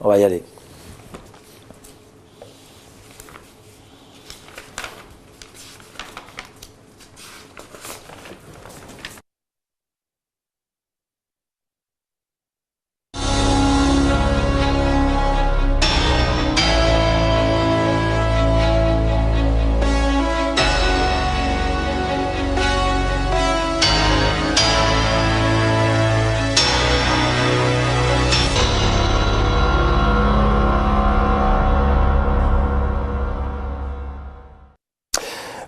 on va y aller.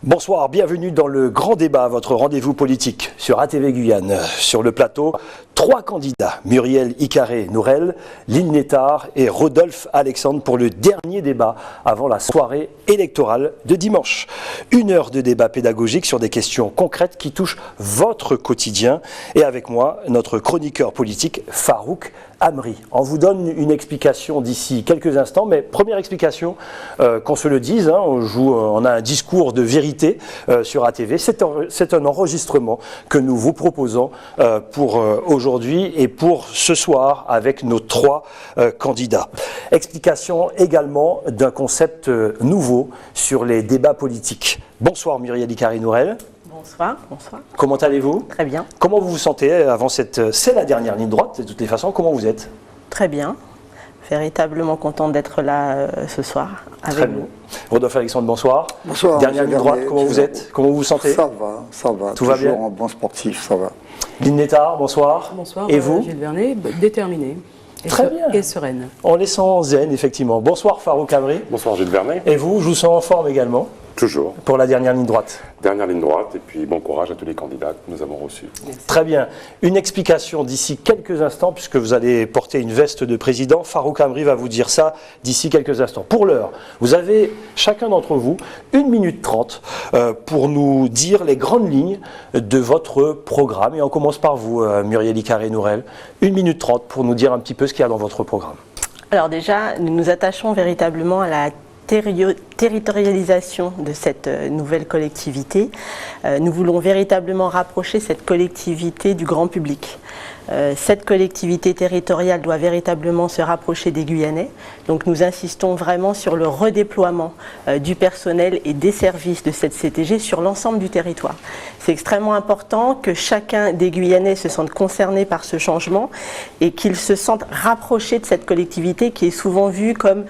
Bonsoir, bienvenue dans le Grand Débat, votre rendez-vous politique sur ATV Guyane. Sur le plateau, 3 candidats, Muriel Icaré-Nourel, Lynn Nettard et Rodolphe Alexandre pour le dernier débat avant la soirée électorale de dimanche. 1 heure de débat pédagogique sur des questions concrètes qui touchent votre quotidien. Et avec moi, notre chroniqueur politique, Farouk Amri. On vous donne une explication d'ici quelques instants, mais première explication, qu'on se le dise, hein, on a un discours de vérité sur ATV. C'est un enregistrement que nous vous proposons pour aujourd'hui et pour ce soir avec nos 3 candidats. Explication également d'un concept nouveau sur les débats politiques. Bonsoir Muriel Icaré-Nourel. Bonsoir, bonsoir. Comment allez-vous? Très bien. Comment vous vous sentez avant c'est la dernière ligne droite de toutes les façons, comment vous êtes? Très bien. Véritablement contente d'être là ce soir avec Très vous. bien. Rodolphe Alexandre, bonsoir. Bonsoir. Dernière ligne droite, comment vous êtes? Comment vous vous sentez? Ça va. Tout va bien? Toujours un bon sportif, ça va. Lynn Nettard, bonsoir. Bonsoir. Et vous? Gilles Vernet, déterminé. Très bien. Et sereine. En laissant zen, effectivement. Bonsoir Farouk Amri. Bonsoir Gilles Vernet. Et vous, je vous sens en forme également Toujours. pour la dernière ligne droite. Dernière ligne droite et puis bon courage à tous les candidats que nous avons reçus. Très bien. Une explication d'ici quelques instants, puisque vous allez porter une veste de président. Farouk Amri va vous dire ça d'ici quelques instants. Pour l'heure, vous avez, chacun d'entre vous, 1 minute 30 pour nous dire les grandes lignes de votre programme. Et on commence par vous, Muriel Icaré-Nourel. 1 minute 30 pour nous dire un petit peu ce qu'il y a dans votre programme. Alors déjà, nous nous attachons véritablement à la territorialisation de cette nouvelle collectivité. Nous voulons véritablement rapprocher cette collectivité du grand public. Cette collectivité territoriale doit véritablement se rapprocher des Guyanais. Donc nous insistons vraiment sur le redéploiement du personnel et des services de cette CTG sur l'ensemble du territoire. C'est extrêmement important que chacun des Guyanais se sente concerné par ce changement et qu'il se sente rapproché de cette collectivité qui est souvent vue comme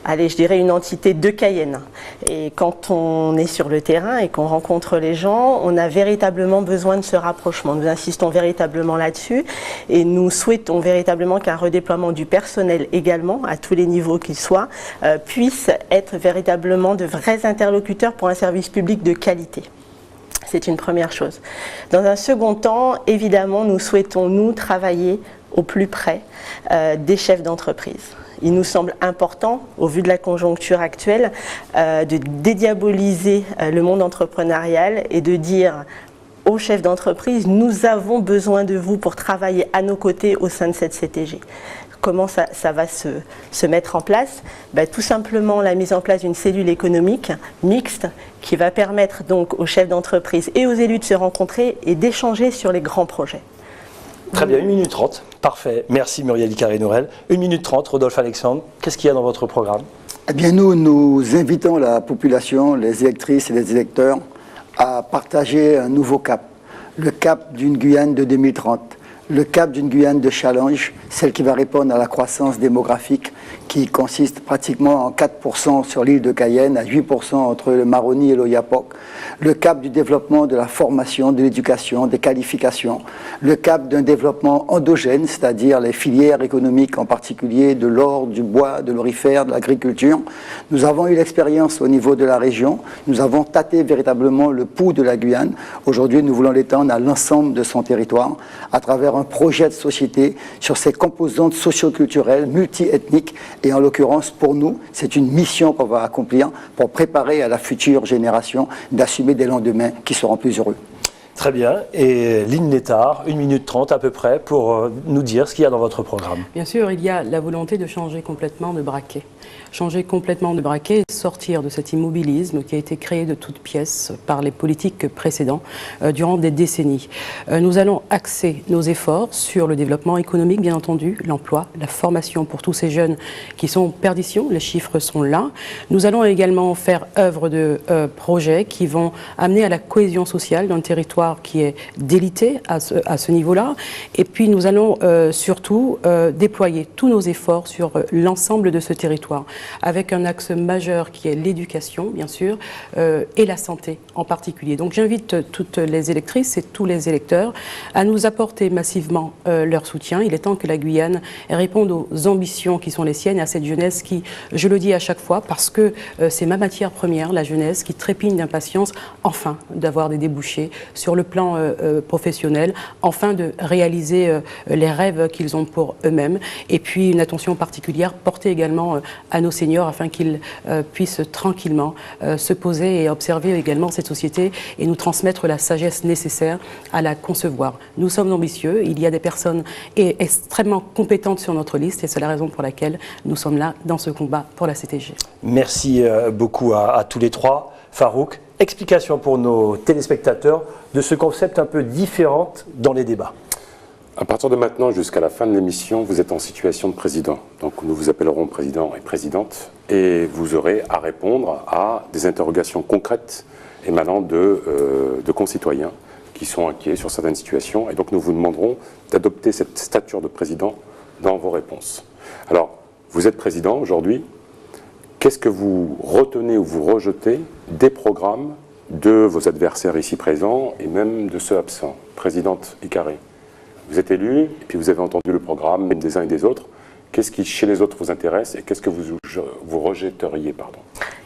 je dirais une entité de Cayenne. Et quand on est sur le terrain et qu'on rencontre les gens, on a véritablement besoin de ce rapprochement. Nous insistons véritablement là-dessus et nous souhaitons véritablement qu'un redéploiement du personnel également, à tous les niveaux qu'il soit, puisse être véritablement de vrais interlocuteurs pour un service public de qualité. C'est une première chose. Dans un second temps, évidemment, nous souhaitons, nous, travailler au plus près des chefs d'entreprise. Il nous semble important, au vu de la conjoncture actuelle, de dédiaboliser le monde entrepreneurial et de dire aux chefs d'entreprise, nous avons besoin de vous pour travailler à nos côtés au sein de cette CTG. Comment ça va se mettre en place? Tout simplement la mise en place d'une cellule économique mixte qui va permettre donc aux chefs d'entreprise et aux élus de se rencontrer et d'échanger sur les grands projets. Très bien, 1 minute 30. Parfait. Merci Muriel Icaré-Nourel. 1 minute 30, Rodolphe Alexandre. Qu'est-ce qu'il y a dans votre programme? Eh bien, nous invitons la population, les électrices et les électeurs à partager un nouveau cap. Le cap d'une Guyane de 2030. Le cap d'une Guyane de challenge, celle qui va répondre à la croissance démographique qui consiste pratiquement en 4% sur l'île de Cayenne, à 8% entre le Maroni et l'Oyapock. Le cap du développement de la formation, de l'éducation, des qualifications. Le cap d'un développement endogène, c'est-à-dire les filières économiques, en particulier de l'or, du bois, de l'orifère, de l'agriculture. Nous avons eu l'expérience au niveau de la région. Nous avons tâté véritablement le pouls de la Guyane. Aujourd'hui, nous voulons l'étendre à l'ensemble de son territoire à travers un projet de société sur ses composantes socio-culturelles, multi-ethniques. Et en l'occurrence, pour nous, c'est une mission qu'on va accomplir pour préparer à la future génération d'assumer des lendemains qui seront plus heureux. Très bien. Et Lynn Nettard, 1 minute 30 à peu près pour nous dire ce qu'il y a dans votre programme. Bien sûr, il y a la volonté de changer complètement de braquet. Changer complètement de braquet et sortir de cet immobilisme qui a été créé de toutes pièces par les politiques précédents durant des décennies. Nous allons axer nos efforts sur le développement économique, bien entendu, l'emploi, la formation pour tous ces jeunes qui sont perdition, les chiffres sont là. Nous allons également faire œuvre de projets qui vont amener à la cohésion sociale dans le territoire qui est délité à ce niveau-là. Et puis nous allons surtout déployer tous nos efforts sur l'ensemble de ce territoire, avec un axe majeur qui est l'éducation, bien sûr, et la santé en particulier. Donc j'invite toutes les électrices et tous les électeurs à nous apporter massivement leur soutien. Il est temps que la Guyane réponde aux ambitions qui sont les siennes, à cette jeunesse qui, je le dis à chaque fois, parce que c'est ma matière première, la jeunesse, qui trépigne d'impatience, enfin, d'avoir des débouchés sur le plan professionnel, enfin de réaliser les rêves qu'ils ont pour eux-mêmes, et puis une attention particulière portée également à nos seniors afin qu'ils puissent tranquillement se poser et observer également cette société et nous transmettre la sagesse nécessaire à la concevoir. Nous sommes ambitieux, il y a des personnes extrêmement compétentes sur notre liste et c'est la raison pour laquelle nous sommes là dans ce combat pour la CTG. Merci beaucoup à tous les trois. Farouk, explication pour nos téléspectateurs de ce concept un peu différent dans les débats. À partir de maintenant, jusqu'à la fin de l'émission, vous êtes en situation de président. Donc nous vous appellerons président et présidente et vous aurez à répondre à des interrogations concrètes émanant de concitoyens qui sont inquiets sur certaines situations. Et donc nous vous demanderons d'adopter cette stature de président dans vos réponses. Alors, vous êtes président aujourd'hui. Qu'est-ce que vous retenez ou vous rejetez des programmes de vos adversaires ici présents et même de ceux absents? Présidente Icaré, vous êtes élu et puis vous avez entendu le programme même des uns et des autres. Qu'est-ce qui chez les autres vous intéresse et qu'est-ce que vous rejetteriez, pardon?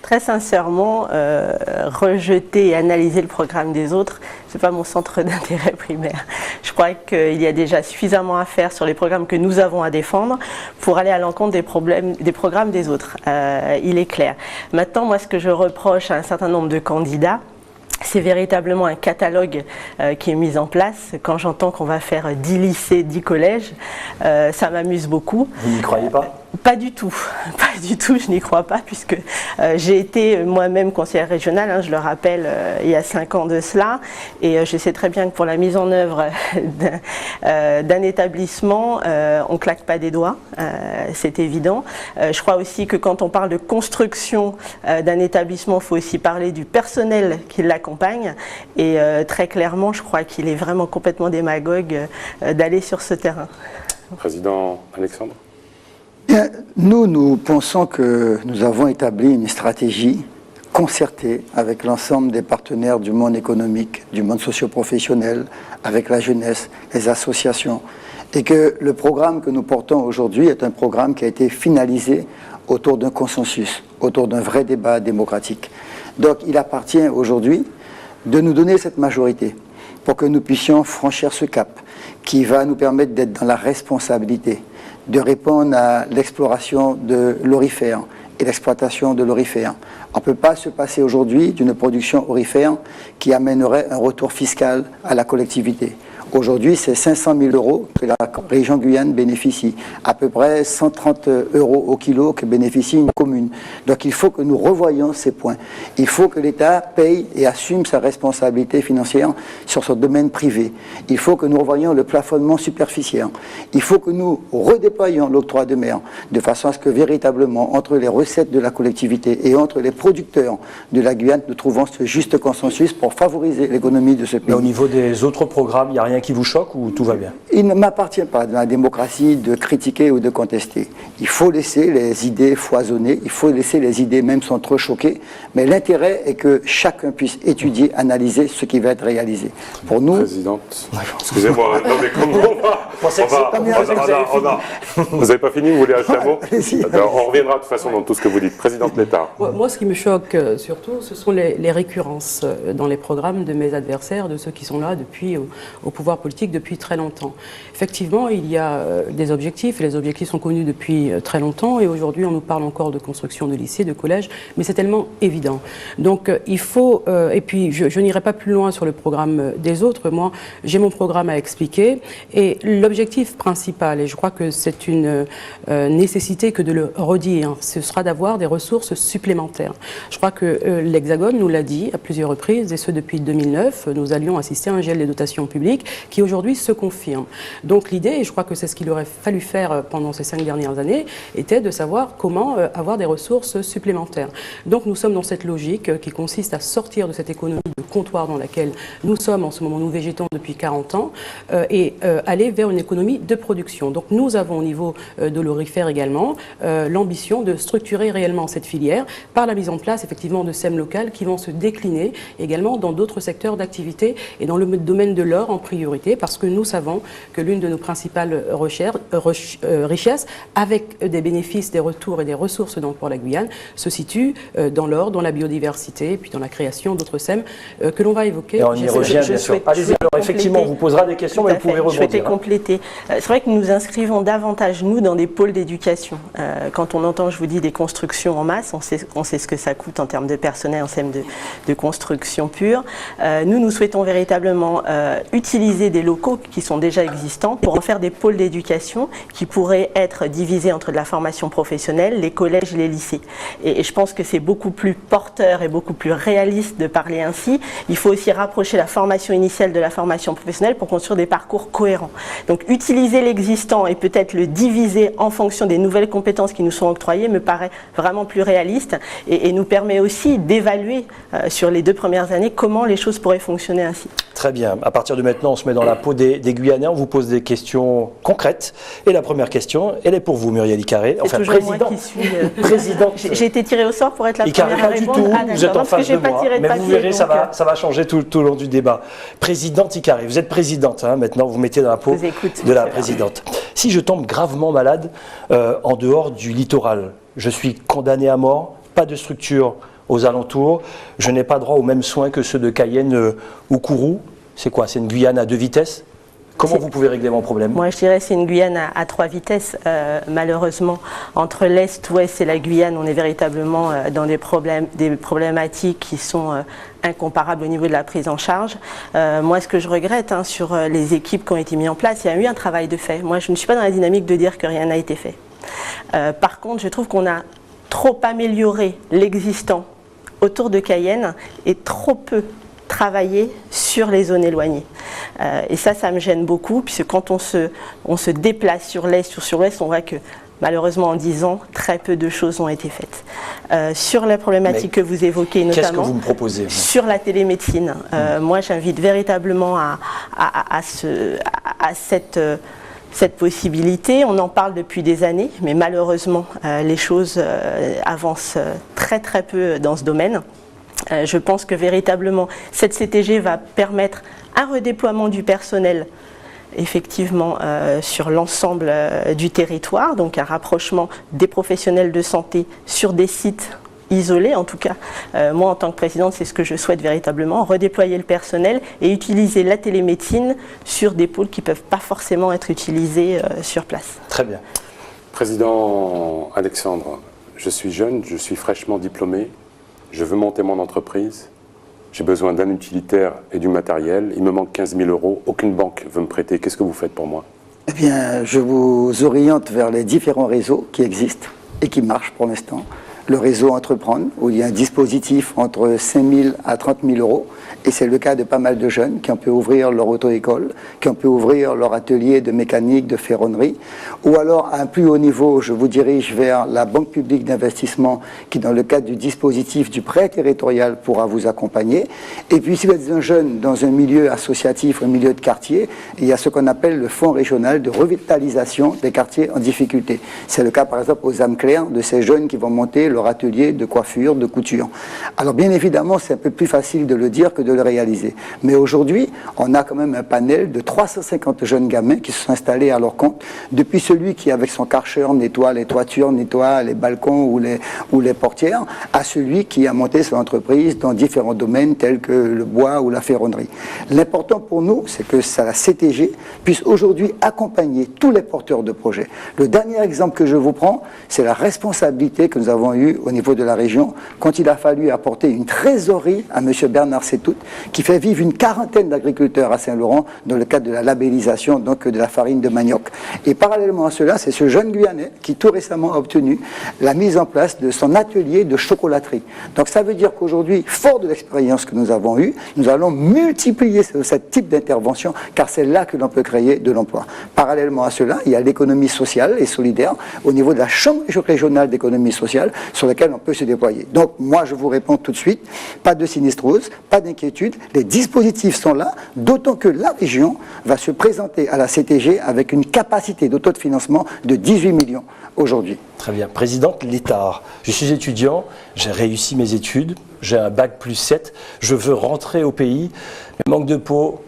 Très sincèrement, rejeter et analyser le programme des autres, ce n'est pas mon centre d'intérêt primaire. Je crois qu'il y a déjà suffisamment à faire sur les programmes que nous avons à défendre pour aller à l'encontre des programmes des autres. Il est clair. Maintenant, moi, ce que je reproche à un certain nombre de candidats, c'est véritablement un catalogue qui est mis en place. Quand j'entends qu'on va faire 10 lycées, 10 collèges, ça m'amuse beaucoup. Vous n'y croyez pas ? Pas du tout, je n'y crois pas puisque j'ai été moi-même conseillère régionale, hein, je le rappelle, il y a 5 ans de cela et je sais très bien que pour la mise en œuvre d'un établissement, on ne claque pas des doigts, c'est évident. Je crois aussi que quand on parle de construction d'un établissement, il faut aussi parler du personnel qui l'accompagne et très clairement, je crois qu'il est vraiment complètement démagogue d'aller sur ce terrain. Président Alexandre ? Bien, nous pensons que nous avons établi une stratégie concertée avec l'ensemble des partenaires du monde économique, du monde socio-professionnel, avec la jeunesse, les associations, et que le programme que nous portons aujourd'hui est un programme qui a été finalisé autour d'un consensus, autour d'un vrai débat démocratique. Donc il appartient aujourd'hui de nous donner cette majorité pour que nous puissions franchir ce cap qui va nous permettre d'être dans la responsabilité, de répondre à l'exploration de l'orifère et l'exploitation de l'orifère. On ne peut pas se passer aujourd'hui d'une production orifère qui amènerait un retour fiscal à la collectivité. Aujourd'hui, c'est 500 000 € que la région Guyane bénéficie, à peu près 130 € au kilo que bénéficie une commune. Donc il faut que nous revoyions ces points. Il faut que l'État paye et assume sa responsabilité financière sur son domaine privé. Il faut que nous revoyions le plafonnement superficiel. Il faut que nous redéployions l'octroi de mer, de façon à ce que véritablement, entre les recettes de la collectivité et entre les producteurs de la Guyane, nous trouvons ce juste consensus pour favoriser l'économie de ce pays. Mais au niveau des autres programmes, il n'y a rien qui vous choque ou tout va bien? Il ne m'appartient pas dans la démocratie de critiquer ou de contester. Il faut laisser les idées foisonner, il faut laisser les idées même s'entrechoquer, mais l'intérêt est que chacun puisse étudier, analyser ce qui va être réalisé. Pour nous... Présidente, excusez-moi, non mais comment Vous n'avez pas fini, vous voulez ajouter un mot? On reviendra de toute façon dans tout ce que vous dites. Présidente Nettard. Moi, ce qui me choque surtout, ce sont les récurrences dans les programmes de mes adversaires, de ceux qui sont là depuis au pouvoir pouvoir politique depuis très longtemps. Effectivement, il y a des objectifs, et les objectifs sont connus depuis très longtemps, et aujourd'hui on nous parle encore de construction de lycées, de collèges, mais c'est tellement évident. Donc il faut, et puis je n'irai pas plus loin sur le programme des autres, moi j'ai mon programme à expliquer, et l'objectif principal, et je crois que c'est une nécessité que de le redire, ce sera d'avoir des ressources supplémentaires. Je crois que l'Hexagone nous l'a dit à plusieurs reprises, et ce depuis 2009, nous allions assister à un gel des dotations publiques qui aujourd'hui se confirme. Donc l'idée, et je crois que c'est ce qu'il aurait fallu faire pendant ces 5 dernières années, était de savoir comment avoir des ressources supplémentaires. Donc nous sommes dans cette logique qui consiste à sortir de cette économie de comptoir dans laquelle nous sommes en ce moment, nous végétons depuis 40 ans, et aller vers une économie de production. Donc nous avons au niveau de l'Orifère également l'ambition de structurer réellement cette filière par la mise en place effectivement de SEM locales qui vont se décliner également dans d'autres secteurs d'activité et dans le domaine de l'or en priorité, parce que nous savons que l'une de nos principales richesses, avec des bénéfices, des retours et des ressources donc pour la Guyane, se situe dans l'or, dans la biodiversité, et puis dans la création d'autres SEM que l'on va évoquer. Et on y revient, bien sûr. Allez-y, alors effectivement, on vous posera des questions, mais vous pourrez rebondir. Je souhaitais compléter. C'est vrai que nous nous inscrivons davantage, nous, dans des pôles d'éducation. Quand on entend, je vous dis, des constructions en masse, on sait ce que ça coûte en termes de personnel, en termes de construction pure. Nous souhaitons véritablement utiliser des locaux qui sont déjà existants pour en faire des pôles d'éducation qui pourraient être divisés entre de la formation professionnelle, les collèges et les lycées. Et je pense que c'est beaucoup plus porteur et beaucoup plus réaliste de parler ainsi. Il faut aussi rapprocher la formation initiale de la formation professionnelle pour construire des parcours cohérents. Donc utiliser l'existant et peut-être le diviser en fonction des nouvelles compétences qui nous sont octroyées me paraît vraiment plus réaliste et nous permet aussi d'évaluer sur les 2 premières années comment les choses pourraient fonctionner ainsi. Très bien. À partir de maintenant, on se met dans la peau des Guyanais. On vous pose des questions concrètes. Et la première question, elle est pour vous, Muriel Icaré. Enfin, présidente. J'ai été tirée au sort pour être la première à répondre. Pas du tout. Vous êtes en face de moi. Mais vous verrez, ça va changer tout au long du débat. Présidente Icaré, vous êtes présidente. Maintenant, vous mettez dans la peau de la présidente. Si je tombe gravement malade en dehors du littoral, je suis condamné à mort, pas de structure aux alentours, je n'ai pas droit aux mêmes soins que ceux de Cayenne ou Kourou. C'est quoi? C'est une Guyane à 2 vitesses? Comment vous pouvez régler mon problème? Moi, je dirais que c'est une Guyane à 3 vitesses. Malheureusement, entre l'Est, l'Ouest et la Guyane, on est véritablement dans des problématiques qui sont incomparables au niveau de la prise en charge. Moi, ce que je regrette sur les équipes qui ont été mises en place, il y a eu un travail de fait. Moi, je ne suis pas dans la dynamique de dire que rien n'a été fait. Par contre, je trouve qu'on a trop amélioré l'existant autour de Cayenne et trop peu travailler sur les zones éloignées. Et ça me gêne beaucoup, puisque quand on se déplace sur l'Est ou sur l'Ouest, on voit que malheureusement en 10 ans, très peu de choses ont été faites. Sur la problématique que vous évoquez, notamment qu'est-ce que vous me proposez sur la télémédecine, moi j'invite véritablement à cette possibilité. On en parle depuis des années, mais malheureusement les choses avancent très très peu dans ce domaine. Je pense que véritablement cette CTG va permettre un redéploiement du personnel effectivement sur l'ensemble du territoire, donc un rapprochement des professionnels de santé sur des sites isolés en tout cas. Moi en tant que présidente, c'est ce que je souhaite véritablement, redéployer le personnel et utiliser la télémédecine sur des pôles qui ne peuvent pas forcément être utilisés sur place. Très bien. Président Alexandre, je suis jeune, je suis fraîchement diplômé. Je veux monter mon entreprise, j'ai besoin d'un utilitaire et du matériel, il me manque 15 000 €, aucune banque veut me prêter, qu'est-ce que vous faites pour moi? Eh bien, je vous oriente vers les différents réseaux qui existent et qui marchent pour l'instant. Le réseau Entreprendre, où il y a un dispositif entre 5 000 à 30 000 €, et c'est le cas de pas mal de jeunes qui ont pu ouvrir leur auto-école, qui ont pu ouvrir leur atelier de mécanique, de ferronnerie, ou alors à un plus haut niveau, je vous dirige vers la Banque publique d'investissement qui, dans le cadre du dispositif du prêt territorial, pourra vous accompagner. Et puis, si vous êtes un jeune dans un milieu associatif, un milieu de quartier, il y a ce qu'on appelle le Fonds régional de revitalisation des quartiers en difficulté. C'est le cas, par exemple, aux âmes claires de ces jeunes qui vont monter leur leur atelier de coiffure, de couture. Alors bien évidemment, c'est un peu plus facile de le dire que de le réaliser. Mais aujourd'hui, on a quand même un panel de 350 jeunes gamins qui se sont installés à leur compte, depuis celui qui, avec son Karcher, nettoie les toitures, nettoie les balcons ou les portières, à celui qui a monté son entreprise dans différents domaines tels que le bois ou la ferronnerie. L'important pour nous, c'est que la CTG puisse aujourd'hui accompagner tous les porteurs de projets. Le dernier exemple que je vous prends, c'est la responsabilité que nous avons eue au niveau de la région quand il a fallu apporter une trésorerie à M. Bernard Sétout, qui fait vivre une quarantaine d'agriculteurs à Saint-Laurent dans le cadre de la labellisation donc de la farine de manioc. Et parallèlement à cela, c'est ce jeune Guyanais qui tout récemment a obtenu la mise en place de son atelier de chocolaterie. Donc ça veut dire qu'aujourd'hui, fort de l'expérience que nous avons eue, nous allons multiplier ce type d'intervention, car c'est là que l'on peut créer de l'emploi. Parallèlement à cela, il y a l'économie sociale et solidaire au niveau de la Chambre régionale d'économie sociale sur laquelle on peut se déployer. Donc moi je vous réponds tout de suite, pas de sinistrose, pas d'inquiétude, les dispositifs sont là, d'autant que la région va se présenter à la CTG avec une capacité d'autofinancement de 18 millions aujourd'hui. Très bien. Présidente Létard, je suis étudiant, j'ai réussi mes études, j'ai un bac plus 7, je veux rentrer au pays, mais manque de peau,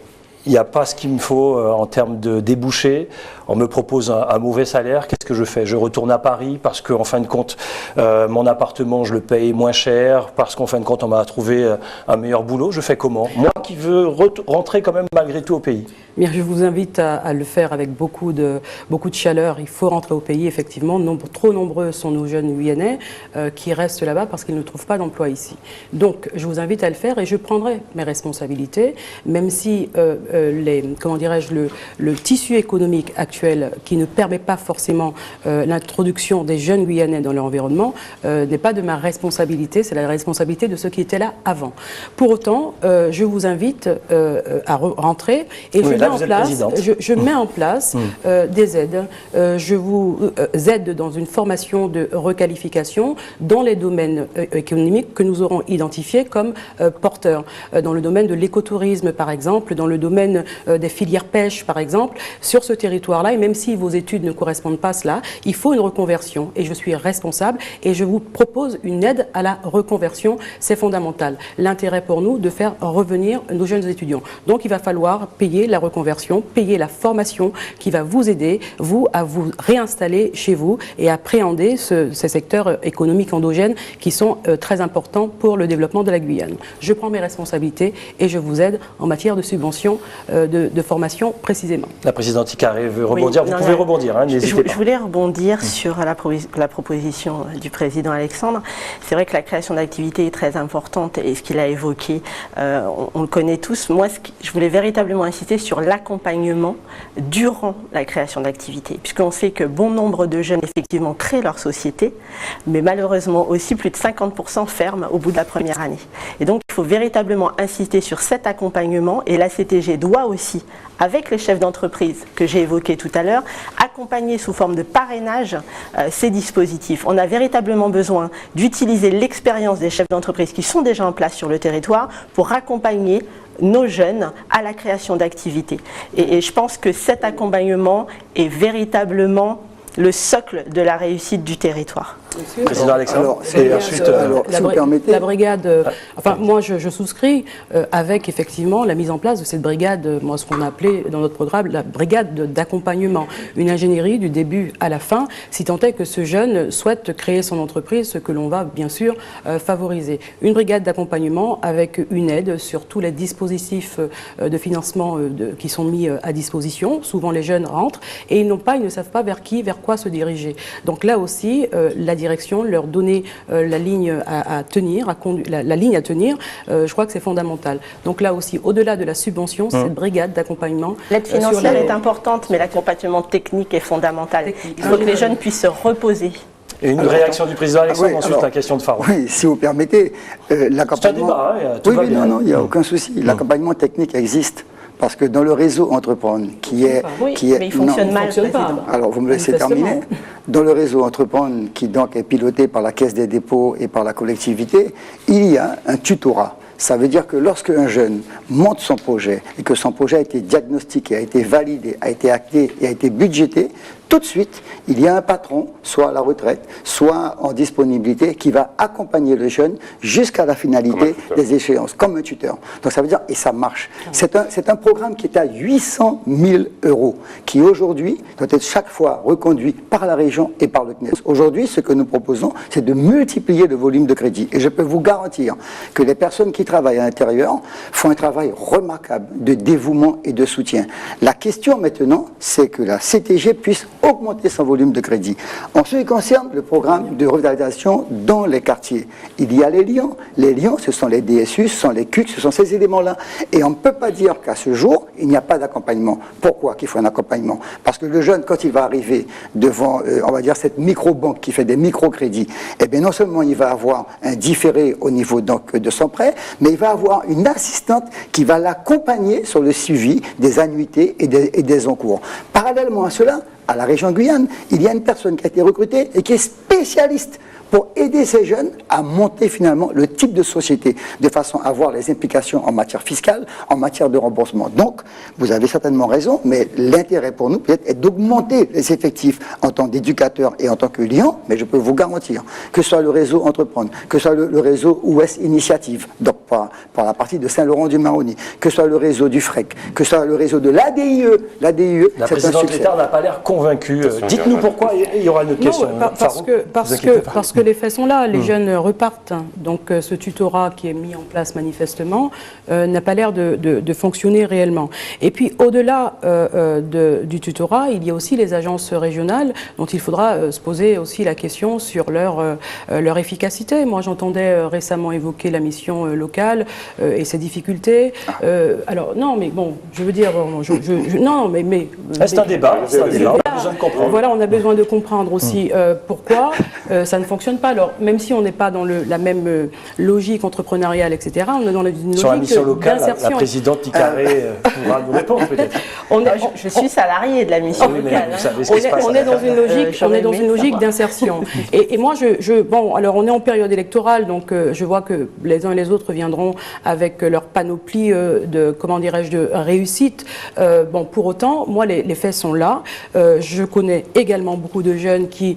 il n'y a pas ce qu'il me faut en termes de débouchés. On me propose un mauvais salaire, qu'est-ce que je fais? Je retourne à Paris parce qu'en fin de compte, mon appartement, je le paye moins cher, parce qu'en fin de compte, on m'a trouvé un meilleur boulot. Je fais comment? Moi qui veux rentrer quand même malgré tout au pays. Bien, je vous invite à le faire avec beaucoup de chaleur. Il faut rentrer au pays, effectivement. Trop nombreux sont nos jeunes Guyanais qui restent là-bas parce qu'ils ne trouvent pas d'emploi ici. Donc, je vous invite à le faire et je prendrai mes responsabilités, même si le tissu économique actuel qui ne permet pas forcément l'introduction des jeunes Guyanais dans leur environnement n'est pas de ma responsabilité, c'est la responsabilité de ceux qui étaient là avant. Pour autant, je vous invite à rentrer et je mets en place des aides. Je vous aide dans une formation de requalification dans les domaines économiques que nous aurons identifiés comme porteurs. Dans le domaine de l'écotourisme, par exemple, dans le domaine des filières pêche, par exemple, sur ce territoire-là, et même si vos études ne correspondent pas à cela, il faut une reconversion. Et je suis responsable et je vous propose une aide à la reconversion. C'est fondamental. L'intérêt pour nous de faire revenir nos jeunes étudiants. Donc il va falloir payer la reconversion, payer la formation qui va vous aider, vous, à vous réinstaller chez vous et à appréhender ces secteurs économiques endogènes qui sont très importants pour le développement de la Guyane. Je prends mes responsabilités et je vous aide en matière de subvention de formation précisément. La présidente Icaré veut rebondir. Oui, vous pouvez rebondir, hein, n'hésitez pas. Je voulais rebondir sur la proposition du président Alexandre. C'est vrai que la création d'activités est très importante et ce qu'il a évoqué, on le connaît tous. Moi, je voulais véritablement insister sur l'accompagnement durant la création d'activités, puisqu'on sait que bon nombre de jeunes effectivement créent leur société, mais malheureusement aussi plus de 50% ferment au bout de la première année. Et donc il faut véritablement insister sur cet accompagnement et la CTG doit aussi, avec les chefs d'entreprise que j'ai évoqués tout à l'heure, accompagner sous forme de parrainage ces dispositifs. On a véritablement besoin d'utiliser l'expérience des chefs d'entreprise qui sont déjà en place sur le territoire pour accompagner nos jeunes à la création d'activités. Et je pense que cet accompagnement est véritablement le socle de la réussite du territoire. Président Alexandre, si vous permettez. La brigade, moi je souscris avec effectivement la mise en place de cette brigade, moi ce qu'on a appelé dans notre programme la brigade d'accompagnement, une ingénierie du début à la fin, si tant est que ce jeune souhaite créer son entreprise, ce que l'on va bien sûr favoriser. Une brigade d'accompagnement avec une aide sur tous les dispositifs de financement qui sont mis à disposition. Souvent les jeunes rentrent et ils ne savent pas vers quoi se diriger. Donc là aussi, la direction, leur donner la ligne à tenir, je crois que c'est fondamental. Donc là aussi, au-delà de la subvention, cette brigade d'accompagnement... L'aide financière est importante, mais l'accompagnement technique est fondamental. Il faut que les jeunes puissent se reposer. Et une réaction du président Alexandre, ensuite la question de Pharaon. Oui, si vous permettez, l'accompagnement... C'est un débat, hein, il n'y a aucun souci. L'accompagnement technique existe. Parce que dans le réseau Entreprendre, mais il fonctionne mal. Alors, vous me laissez terminer. Dans le réseau Entreprendre, qui donc est piloté par la Caisse des dépôts et par la collectivité, il y a un tutorat. Ça veut dire que lorsque un jeune monte son projet et que son projet a été diagnostiqué, a été validé, a été acté et a été budgété, tout de suite, il y a un patron, soit à la retraite, soit en disponibilité, qui va accompagner le jeune jusqu'à la finalité des échéances, comme un tuteur. Donc ça veut dire, et ça marche. C'est un programme qui est à 800 000 €, qui aujourd'hui doit être chaque fois reconduit par la région et par le CNES. Aujourd'hui, ce que nous proposons, c'est de multiplier le volume de crédit. Et je peux vous garantir que les personnes qui travaillent à l'intérieur font un travail remarquable de dévouement et de soutien. La question maintenant, c'est que la CTG puisse augmenter son volume de crédit. En ce qui concerne le programme de revitalisation dans les quartiers, il y a les lions. Les lions, ce sont les DSU, ce sont les CUC, ce sont ces éléments-là. Et on ne peut pas dire qu'à ce jour, il n'y a pas d'accompagnement. Pourquoi qu'il faut un accompagnement? Parce que le jeune, quand il va arriver devant, on va dire, cette micro-banque qui fait des micro-crédits, eh bien, non seulement il va avoir un différé au niveau donc, de son prêt, mais il va avoir une assistante qui va l'accompagner sur le suivi des annuités et des encours. Parallèlement à cela, à la région Guyane, il y a une personne qui a été recrutée et qui est spécialiste pour aider ces jeunes à monter finalement le type de société, de façon à avoir les implications en matière fiscale, en matière de remboursement. Donc, vous avez certainement raison, mais l'intérêt pour nous peut-être est d'augmenter les effectifs en tant qu'éducateurs et en tant que lions, mais je peux vous garantir que ce soit le réseau Entreprendre, que ce soit le réseau Ouest Initiative, donc par la partie de Saint-Laurent-du-Maroni, que ce soit le réseau du FREC, que ce soit le réseau de l'ADIE, la présidente de l'État n'a pas l'air convaincue. Dites-nous pourquoi, il y aura une autre question. Parce que les faits sont là, les jeunes repartent. Donc ce tutorat qui est mis en place manifestement n'a pas l'air de fonctionner réellement. Et puis au-delà du tutorat, il y a aussi les agences régionales dont il faudra se poser aussi la question sur leur efficacité. Moi j'entendais récemment évoquer la mission locale et ses difficultés. Alors non, mais bon, je veux dire, non, mais c'est un débat, on a besoin de comprendre. Voilà, on a besoin de comprendre aussi pourquoi ça ne fonctionne pas. Alors, même si on n'est pas dans la même logique entrepreneuriale, etc., on est dans une logique sur la mission locale, d'insertion. la présidente Icaré pourra nous répondre peut-être. Je suis salariée de la mission locale. On est dans une logique d'insertion. Et moi, bon, alors on est en période électorale, donc je vois que les uns et les autres viendront avec leur panoplie de, comment dirais-je, de réussite. Bon, pour autant, moi, les faits sont là. Je connais également beaucoup de jeunes qui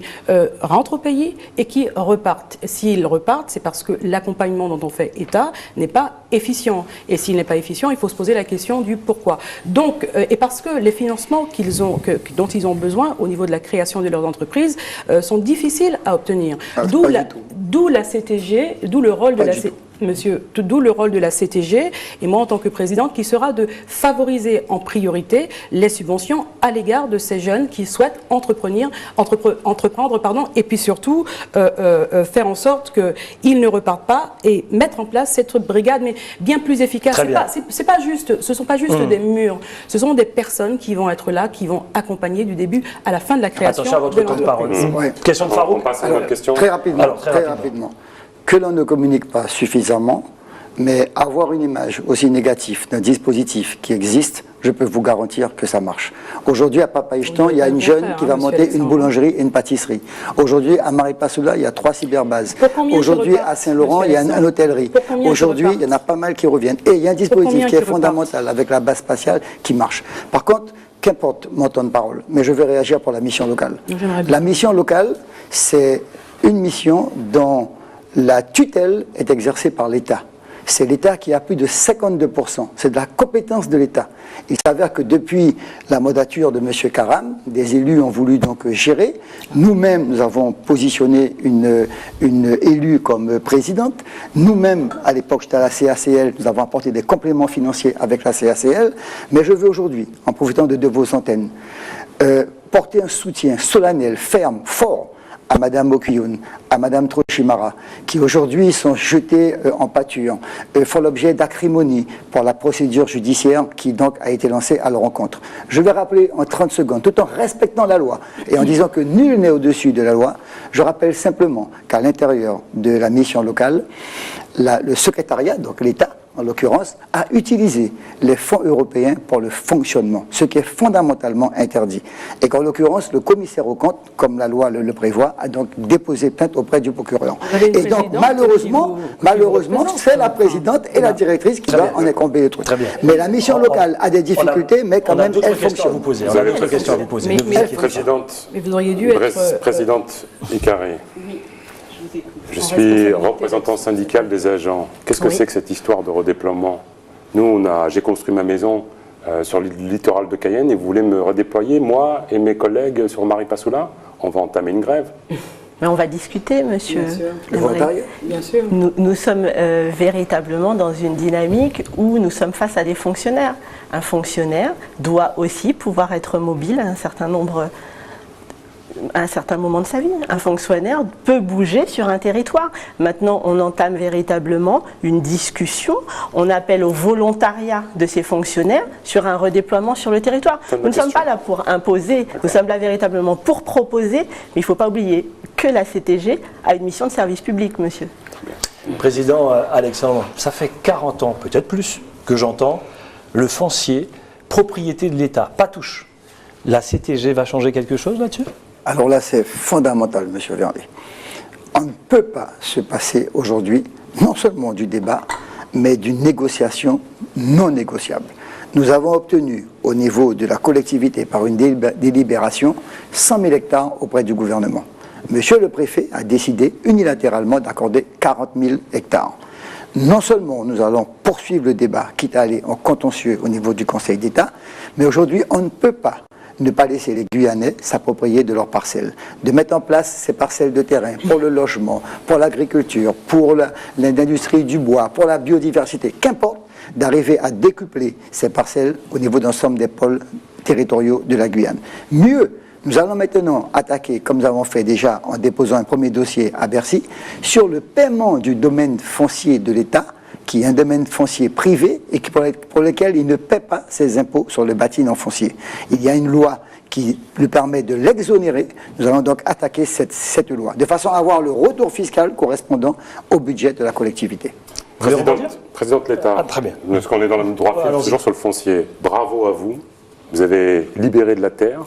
rentrent au pays et qui repartent. S'ils repartent, c'est parce que l'accompagnement dont on fait état n'est pas efficient. Et s'il n'est pas efficient, il faut se poser la question du pourquoi. Donc, et parce que les financements dont ils ont besoin au niveau de la création de leurs entreprises sont difficiles à obtenir. D'où la CTG, d'où le rôle de la CTG. Monsieur, d'où le rôle de la CTG et moi en tant que présidente qui sera de favoriser en priorité les subventions à l'égard de ces jeunes qui souhaitent entreprendre et puis surtout faire en sorte qu'ils ne repartent pas et mettre en place cette brigade mais bien plus efficace. Ce ne sont pas juste des murs, ce sont des personnes qui vont être là, qui vont accompagner du début à la fin de la création. Attention à votre temps de parole. Question de Farouk. On passe à notre question. Très rapidement. Que l'on ne communique pas suffisamment, mais avoir une image aussi négative d'un dispositif qui existe, je peux vous garantir que ça marche. Aujourd'hui, à Papaïchtan, il y a une jeune qui va monter une boulangerie et une pâtisserie. Aujourd'hui, à Maripasoula, il y a 3 cyberbases. Aujourd'hui, à Saint-Laurent, il y a une hôtellerie. Aujourd'hui, il y en a pas mal qui reviennent. Et il y a un dispositif qui est fondamental avec la base spatiale qui marche. Par contre, qu'importe mon temps de parole, mais je vais réagir pour la mission locale. La mission locale, c'est une mission dont la tutelle est exercée par l'État. C'est l'État qui a plus de 52%. C'est de la compétence de l'État. Il s'avère que depuis la mandature de M. Karam, des élus ont voulu donc gérer. Nous-mêmes, nous avons positionné une élue comme présidente. Nous-mêmes, à l'époque, j'étais à la CACL, nous avons apporté des compléments financiers avec la CACL. Mais je veux aujourd'hui, en profitant de vos antennes, porter un soutien solennel, ferme, fort, à Mme Okuyun, à Mme Trochimara, qui aujourd'hui sont jetés en pâture, font l'objet d'acrimonies pour la procédure judiciaire qui donc a été lancée à leur encontre. Je vais rappeler en 30 secondes, tout en respectant la loi et en disant que nul n'est au-dessus de la loi, je rappelle simplement qu'à l'intérieur de la mission locale, le secrétariat, donc l'État, en l'occurrence, à utiliser les fonds européens pour le fonctionnement, ce qui est fondamentalement interdit. Et qu'en l'occurrence, le commissaire aux comptes, comme la loi le prévoit, a donc déposé plainte auprès du procureur. Et donc, malheureusement, c'est la présidente et la directrice qui va en incomber le truc. Mais la mission locale a des difficultés, mais quand même, elle fonctionne. Vous avez d'autres questions à vous poser. Mais vous auriez dû être... Présidente Icaré. Je suis représentant syndical des agents. Qu'est-ce que c'est que cette histoire de redéploiement? Nous, j'ai construit ma maison sur le littoral de Cayenne et vous voulez me redéployer, moi et mes collègues sur Maripasoula? On va entamer une grève. Mais on va discuter, monsieur. Bien sûr. Nous sommes véritablement dans une dynamique où nous sommes face à des fonctionnaires. Un fonctionnaire doit aussi pouvoir être mobile à un certain moment de sa vie. Un fonctionnaire peut bouger sur un territoire. Maintenant, on entame véritablement une discussion. On appelle au volontariat de ces fonctionnaires sur un redéploiement sur le territoire. Nous ne sommes pas là pour imposer, nous sommes là véritablement pour proposer, mais il ne faut pas oublier que la CTG a une mission de service public, monsieur. Président Alexandre, ça fait 40 ans, peut-être plus, que j'entends le foncier, propriété de l'État, pas touche. La CTG va changer quelque chose là-dessus ? Alors là, c'est fondamental, M. Vernet. On ne peut pas se passer aujourd'hui, non seulement du débat, mais d'une négociation non négociable. Nous avons obtenu, au niveau de la collectivité, par une délibération, 100 000 hectares auprès du gouvernement. Monsieur le préfet a décidé unilatéralement d'accorder 40 000 hectares. Non seulement nous allons poursuivre le débat, quitte à aller en contentieux au niveau du Conseil d'État, mais aujourd'hui, on ne peut pas ne pas laisser les Guyanais s'approprier de leurs parcelles, de mettre en place ces parcelles de terrain pour le logement, pour l'agriculture, pour l'industrie du bois, pour la biodiversité, qu'importe, d'arriver à décupler ces parcelles au niveau d'un ensemble des pôles territoriaux de la Guyane. Mieux, nous allons maintenant attaquer, comme nous avons fait déjà en déposant un premier dossier à Bercy, sur le paiement du domaine foncier de l'État, qui est un domaine foncier privé et pour lequel il ne paie pas ses impôts sur le bâti non foncier. Il y a une loi qui lui permet de l'exonérer. Nous allons donc attaquer cette loi, de façon à avoir le retour fiscal correspondant au budget de la collectivité. Présidente de l'État, très bien. Parce qu'on est dans le même droit fil, toujours sur le foncier. Bravo à vous. Vous avez libéré de la terre.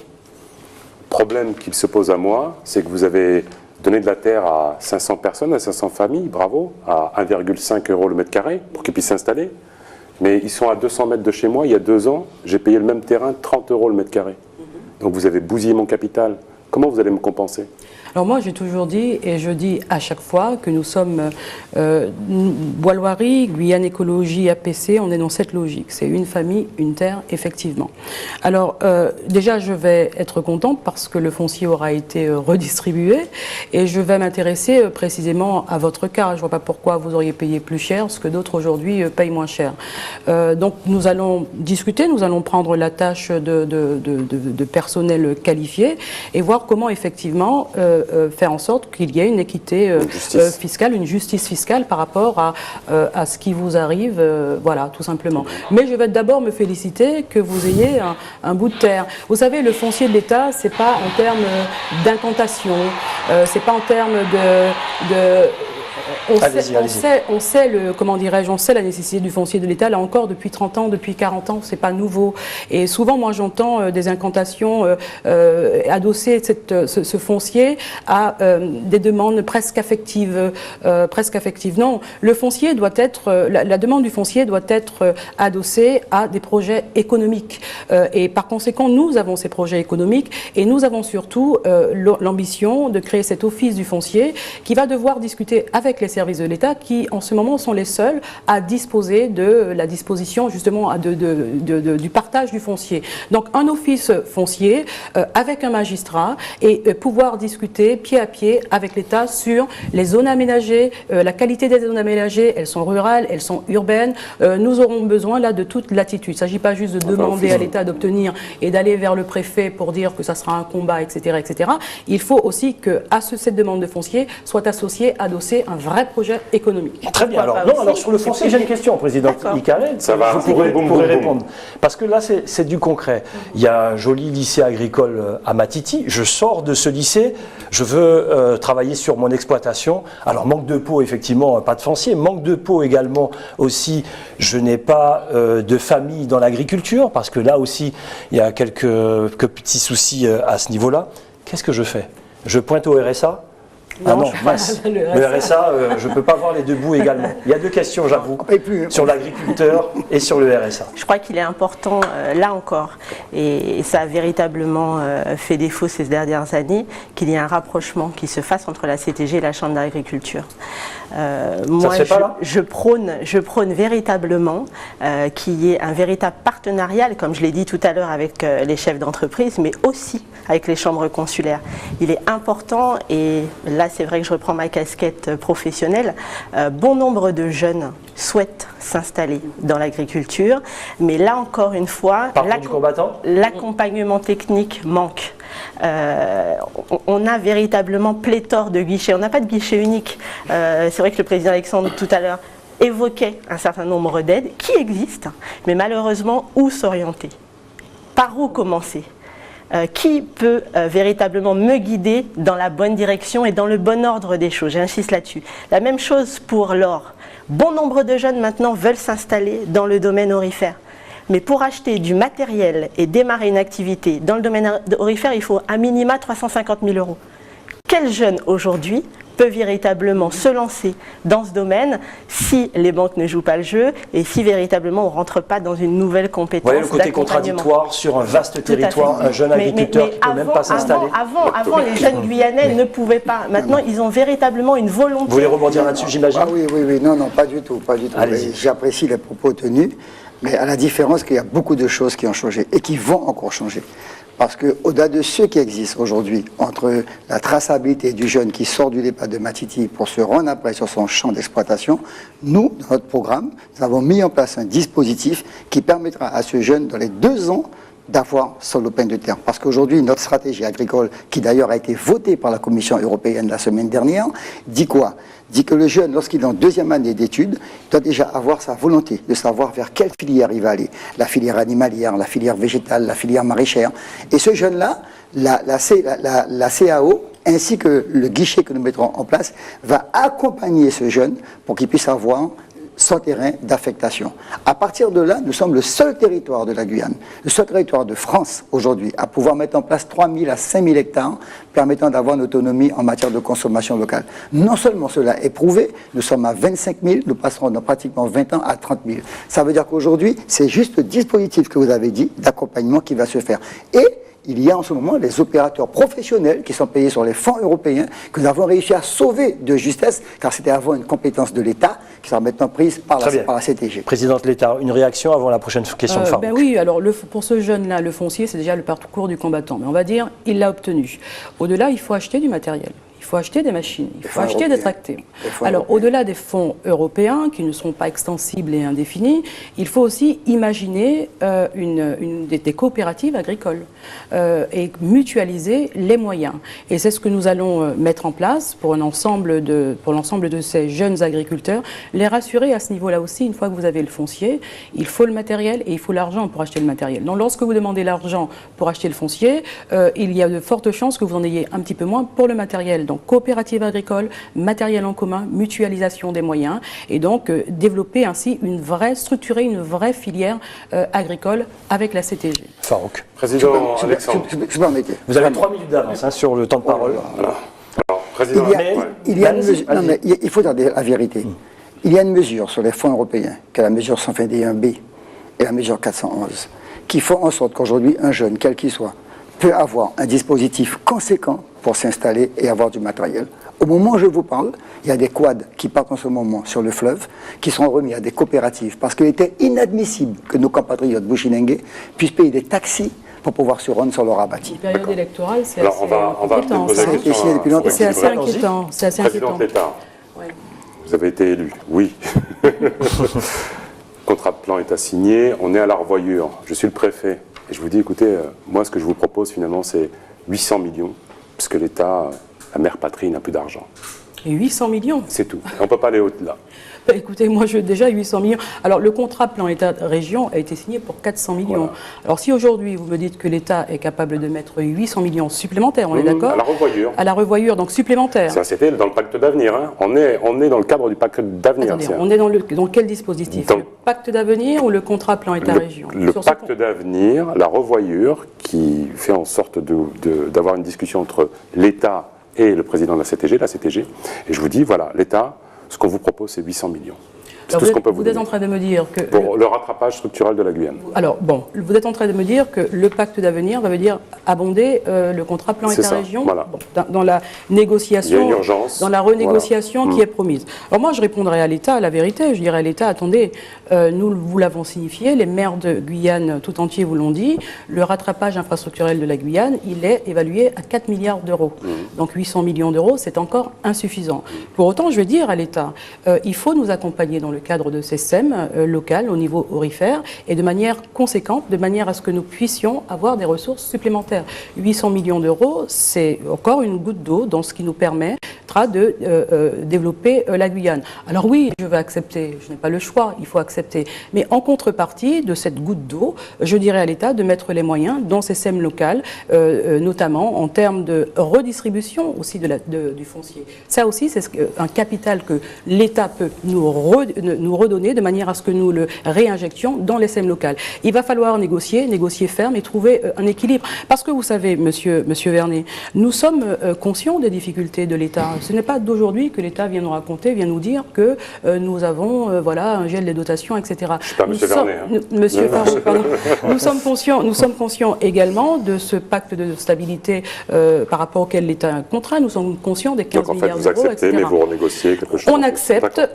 Problème qui se pose à moi, c'est que vous avez donner de la terre à 500 personnes, à 500 familles, bravo, à 1,5 € le mètre carré pour qu'ils puissent s'installer. Mais ils sont à 200 mètres de chez moi. Il y a 2 ans, j'ai payé le même terrain 30 € le mètre carré. Donc vous avez bousillé mon capital. Comment vous allez me compenser ? Alors moi, j'ai toujours dit, et je dis à chaque fois, que nous sommes Bois-Loiry, Guyane Écologie, APC, on est dans cette logique. C'est une famille, une terre, effectivement. Alors, déjà, je vais être contente parce que le foncier aura été redistribué et je vais m'intéresser précisément à votre cas. Je ne vois pas pourquoi vous auriez payé plus cher, ce que d'autres aujourd'hui payent moins cher. Donc, nous allons discuter, nous allons prendre la tâche de personnel qualifié et voir comment, effectivement, faire en sorte qu'il y ait une équité fiscale, une justice fiscale par rapport à ce qui vous arrive, voilà, tout simplement. Mais je vais d'abord me féliciter que vous ayez un bout de terre. Vous savez, le foncier de l'État, c'est pas en termes d'incantation, c'est pas en termes on sait la nécessité du foncier de l'État, là encore, depuis 30 ans, depuis 40 ans, c'est pas nouveau. Et souvent, moi, j'entends des incantations adosser ce foncier à des demandes presque affectives. Non, le foncier doit être, la demande du foncier doit être adossée à des projets économiques. Et par conséquent, nous avons ces projets économiques et nous avons surtout l'ambition de créer cet office du foncier qui va devoir discuter avec les services de l'État qui, en ce moment, sont les seuls à disposer de la disposition, justement, du partage du foncier. Donc, un office foncier avec un magistrat et pouvoir discuter pied à pied avec l'État sur les zones aménagées, la qualité des zones aménagées, elles sont rurales, elles sont urbaines. Nous aurons besoin, là, de toute latitude. Il ne s'agit pas juste de demander à l'État d'obtenir et d'aller vers le préfet pour dire que ça sera un combat, etc., etc. Il faut aussi que, à cette demande de foncier, soit associé, adossé un vrai projet économique. Très bien. Alors sur le foncier, j'ai une question, Président Icaré. Vous pourrez répondre. Parce que là, c'est du concret. Il y a un joli lycée agricole à Matiti. Je sors de ce lycée. je veux travailler sur mon exploitation. Alors manque de peau, effectivement, pas de foncier. Manque de peau également aussi, je n'ai pas de famille dans l'agriculture, parce que là aussi, il y a quelques petits soucis à ce niveau-là. Qu'est-ce que je fais? Je pointe au RSA? Ah non, mince. Le RSA, je ne peux pas voir les deux bouts également. Il y a deux questions, j'avoue, sur l'agriculteur et sur le RSA. Je crois qu'il est important, là encore, et ça a véritablement fait défaut ces dernières années, qu'il y ait un rapprochement qui se fasse entre la CTG et la Chambre d'agriculture. Moi, je prône véritablement qu'il y ait un véritable partenariat, comme je l'ai dit tout à l'heure, avec les chefs d'entreprise, mais aussi avec les chambres consulaires. Il est important, et là c'est vrai que je reprends ma casquette professionnelle, bon nombre de jeunes souhaitent s'installer dans l'agriculture, mais là encore une fois, l'accompagnement technique manque. On a véritablement pléthore de guichets, on n'a pas de guichet unique. C'est vrai que le président Alexandre tout à l'heure évoquait un certain nombre d'aides qui existent, mais malheureusement où s'orienter? Par où commencer? Qui peut véritablement me guider dans la bonne direction et dans le bon ordre des choses? J'insiste là-dessus. La même chose pour l'or. Bon nombre de jeunes maintenant veulent s'installer dans le domaine aurifère. Mais pour acheter du matériel et démarrer une activité dans le domaine aurifère, il faut à minima 350 000 €. Quel jeune aujourd'hui peut véritablement se lancer dans ce domaine si les banques ne jouent pas le jeu et si véritablement on ne rentre pas dans une nouvelle compétence? Vous voyez le côté contradictoire sur un vaste territoire, un jeune agriculteur qui ne peut même pas s'installer. Avant, les jeunes Guyanais ne pouvaient pas. Maintenant, ils ont véritablement une volonté. Vous voulez rebondir là-dessus, j'imagine? Ah oui, non, pas du tout. J'apprécie les propos tenus, mais à la différence qu'il y a beaucoup de choses qui ont changé et qui vont encore changer. Parce qu'au-delà de ce qui existe aujourd'hui, entre la traçabilité du jeune qui sort du départ de Matiti pour se rendre après sur son champ d'exploitation, nous, dans notre programme, nous avons mis en place un dispositif qui permettra à ce jeune, dans les 2 ans, d'avoir son lopin de terre. Parce qu'aujourd'hui, notre stratégie agricole, qui d'ailleurs a été votée par la Commission européenne la semaine dernière, dit quoi? Dit que le jeune, lorsqu'il est en 2e année d'études, doit déjà avoir sa volonté de savoir vers quelle filière il va aller. La filière animalière, la filière végétale, la filière maraîchère. Et ce jeune-là, la CAO, ainsi que le guichet que nous mettrons en place, va accompagner ce jeune pour qu'il puisse avoir son terrain d'affectation. À partir de là, nous sommes le seul territoire de la Guyane, le seul territoire de France aujourd'hui à pouvoir mettre en place 3 000 à 5 000 hectares permettant d'avoir une autonomie en matière de consommation locale. Non seulement cela est prouvé, nous sommes à 25 000, nous passerons dans pratiquement 20 ans à 30 000. Ça veut dire qu'aujourd'hui, c'est juste le dispositif que vous avez dit d'accompagnement qui va se faire. Et il y a en ce moment les opérateurs professionnels qui sont payés sur les fonds européens que nous avons réussi à sauver de justesse, car c'était avant une compétence de l'État qui sera maintenant prise par la CTG. Présidente Létard, une réaction avant la prochaine question de Farouk. Oui, alors pour ce jeune-là, le foncier, c'est déjà le parcours du combattant. Mais on va dire, il l'a obtenu. Au-delà, il faut acheter du matériel. Il faut acheter des machines, il faut acheter des tracteurs. Alors, au-delà des fonds européens, qui ne seront pas extensibles et indéfinis, il faut aussi imaginer des coopératives agricoles et mutualiser les moyens. Et c'est ce que nous allons mettre en place pour l'ensemble de ces jeunes agriculteurs, les rassurer à ce niveau-là aussi. Une fois que vous avez le foncier, il faut le matériel et il faut l'argent pour acheter le matériel. Donc, lorsque vous demandez l'argent pour acheter le foncier, il y a de fortes chances que vous en ayez un petit peu moins pour le matériel. Donc, coopérative agricole, matériel en commun, mutualisation des moyens et donc développer ainsi structurer une vraie filière agricole avec la CTG. Farouk. Président Alexandre. Vous avez 3 minutes d'avance sur le temps de parole. Alors, président, il faut dire la vérité. Il y a une mesure sur les fonds européens, qui est la mesure 121B et la mesure 411, qui font en sorte qu'aujourd'hui, un jeune, quel qu'il soit, peut avoir un dispositif conséquent pour s'installer et avoir du matériel. Au moment où je vous parle, il y a des quads qui partent en ce moment sur le fleuve, qui sont remis à des coopératives, parce qu'il était inadmissible que nos compatriotes bushinengues puissent payer des taxis pour pouvoir se rendre sur leur abattis. La période électorale, c'est assez inquiétant. C'est assez inquiétant. Président Létard, vous avez été élu, oui. Le contrat de plan est assigné, on est à la revoyure. Je suis le préfet. Et je vous dis, écoutez, moi, ce que je vous propose, finalement, c'est 800 millions, puisque l'État, la mère patrie, n'a plus d'argent. Et 800 millions. C'est tout. On ne peut pas aller au-delà. Bah, écoutez, moi, déjà 800 millions. Alors, le contrat plan État-région a été signé pour 400 millions. Voilà. Alors, si aujourd'hui, vous me dites que l'État est capable de mettre 800 millions supplémentaires, on est d'accord? À la revoyure. À la revoyure, donc supplémentaire. Ça, c'était dans le pacte d'avenir. Hein. On est dans le cadre du pacte d'avenir. Attendez, on est dans quel dispositif? Le pacte d'avenir ou le contrat plan État-région? Le pacte d'avenir, la revoyure, qui fait en sorte d'avoir une discussion entre l'État et le président de la CTG. Et je vous dis, voilà, l'État, ce qu'on vous propose, c'est 800 millions. C'est tout ce qu'on peut vous donner. Vous êtes en train de me dire que... Pour le rattrapage structural de la Guyane. Alors, bon, vous êtes en train de me dire que le pacte d'avenir va dire abonder le contrat plan État-région, voilà. Dans la négociation, il y a une urgence, dans la renégociation qui est promise. Alors moi, je répondrai à l'État, la vérité. Je dirais à l'État, attendez, nous vous l'avons signifié, les maires de Guyane tout entier vous l'ont dit, le rattrapage infrastructurel de la Guyane, il est évalué à 4 milliards d'euros. Donc 800 millions d'euros, c'est encore insuffisant. Pour autant, je vais dire à l'État, il faut nous accompagner dans le cadre de ces SEM locales au niveau aurifère et de manière conséquente, de manière à ce que nous puissions avoir des ressources supplémentaires. 800 millions d'euros, c'est encore une goutte d'eau dans ce qui nous permettra de développer la Guyane. Alors oui, je vais accepter, je n'ai pas le choix, il faut accepter. Mais en contrepartie de cette goutte d'eau, je dirais à l'État de mettre les moyens dans ces SEM locales, notamment en termes de redistribution aussi du foncier. Ça aussi, c'est un capital que l'État peut nous redonner de manière à ce que nous le réinjections dans les SEM locales. Il va falloir négocier ferme et trouver un équilibre. Parce que vous savez, monsieur Vernet, nous sommes conscients des difficultés de l'État. Ce n'est pas d'aujourd'hui que l'État vient nous raconter, vient nous dire que nous avons un gel des dotations, etc. Je suis pas monsieur Vernet. Monsieur Farou, pardon. Nous sommes conscients également de ce pacte de stabilité par rapport auquel l'État est contraint. Nous sommes conscients des 15 milliards d'euros, etc. Donc en fait, vous acceptez, mais vous renégociez quelque chose.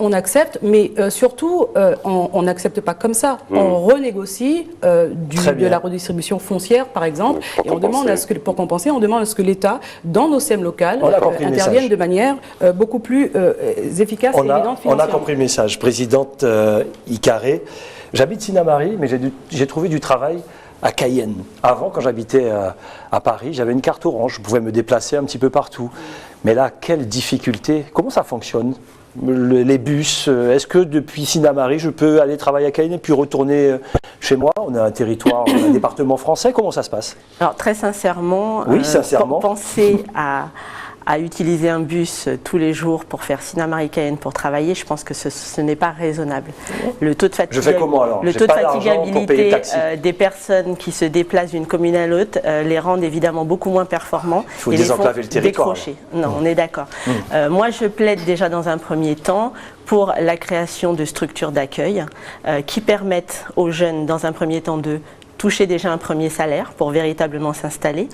On accepte, mais surtout, on n'accepte pas comme ça. On renégocie de la redistribution foncière, par exemple, et on demande pour compenser, on demande à ce que l'État, dans nos SEM locales, intervienne de manière beaucoup plus efficace et évidente financièrement. On a compris le message. Présidente Icaré, j'habite Sinnamary, mais j'ai trouvé du travail à Cayenne. Avant, quand j'habitais à Paris, j'avais une carte orange, je pouvais me déplacer un petit peu partout. Mais là, quelle difficulté! Comment ça fonctionne? Les bus, est-ce que depuis Sinnamary, je peux aller travailler à Cayenne et puis retourner chez moi? On a un territoire, un département français, comment ça se passe? Alors très sincèrement, oui, sincèrement. Penser à utiliser un bus tous les jours pour faire Sinnamary-Cayenne pour travailler, je pense que ce n'est pas raisonnable. Le taux de fatigabilité des personnes qui se déplacent d'une commune à l'autre les rendent évidemment beaucoup moins performants. Il faut désenclaver le territoire. Non, on est d'accord. Moi, je plaide déjà dans un premier temps pour la création de structures d'accueil qui permettent aux jeunes, dans un premier temps, de toucher déjà un premier salaire pour véritablement s'installer.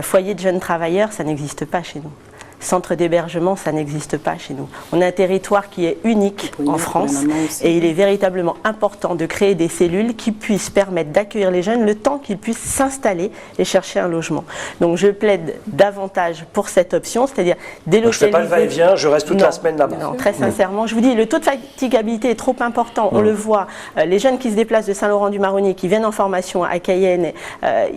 Foyer de jeunes travailleurs, ça n'existe pas chez nous. Centre d'hébergement, ça n'existe pas chez nous. On a un territoire qui est unique en France et il est véritablement important de créer des cellules qui puissent permettre d'accueillir les jeunes le temps qu'ils puissent s'installer et chercher un logement. Donc je plaide davantage pour cette option, c'est-à-dire délocaliser... Je ne fais pas le va-et-vient, je reste toute la semaine là-bas. Non, très sincèrement, je vous dis, le taux de fatigabilité est trop important, on le voit. Les jeunes qui se déplacent de Saint-Laurent-du-Maroni, qui viennent en formation à Cayenne,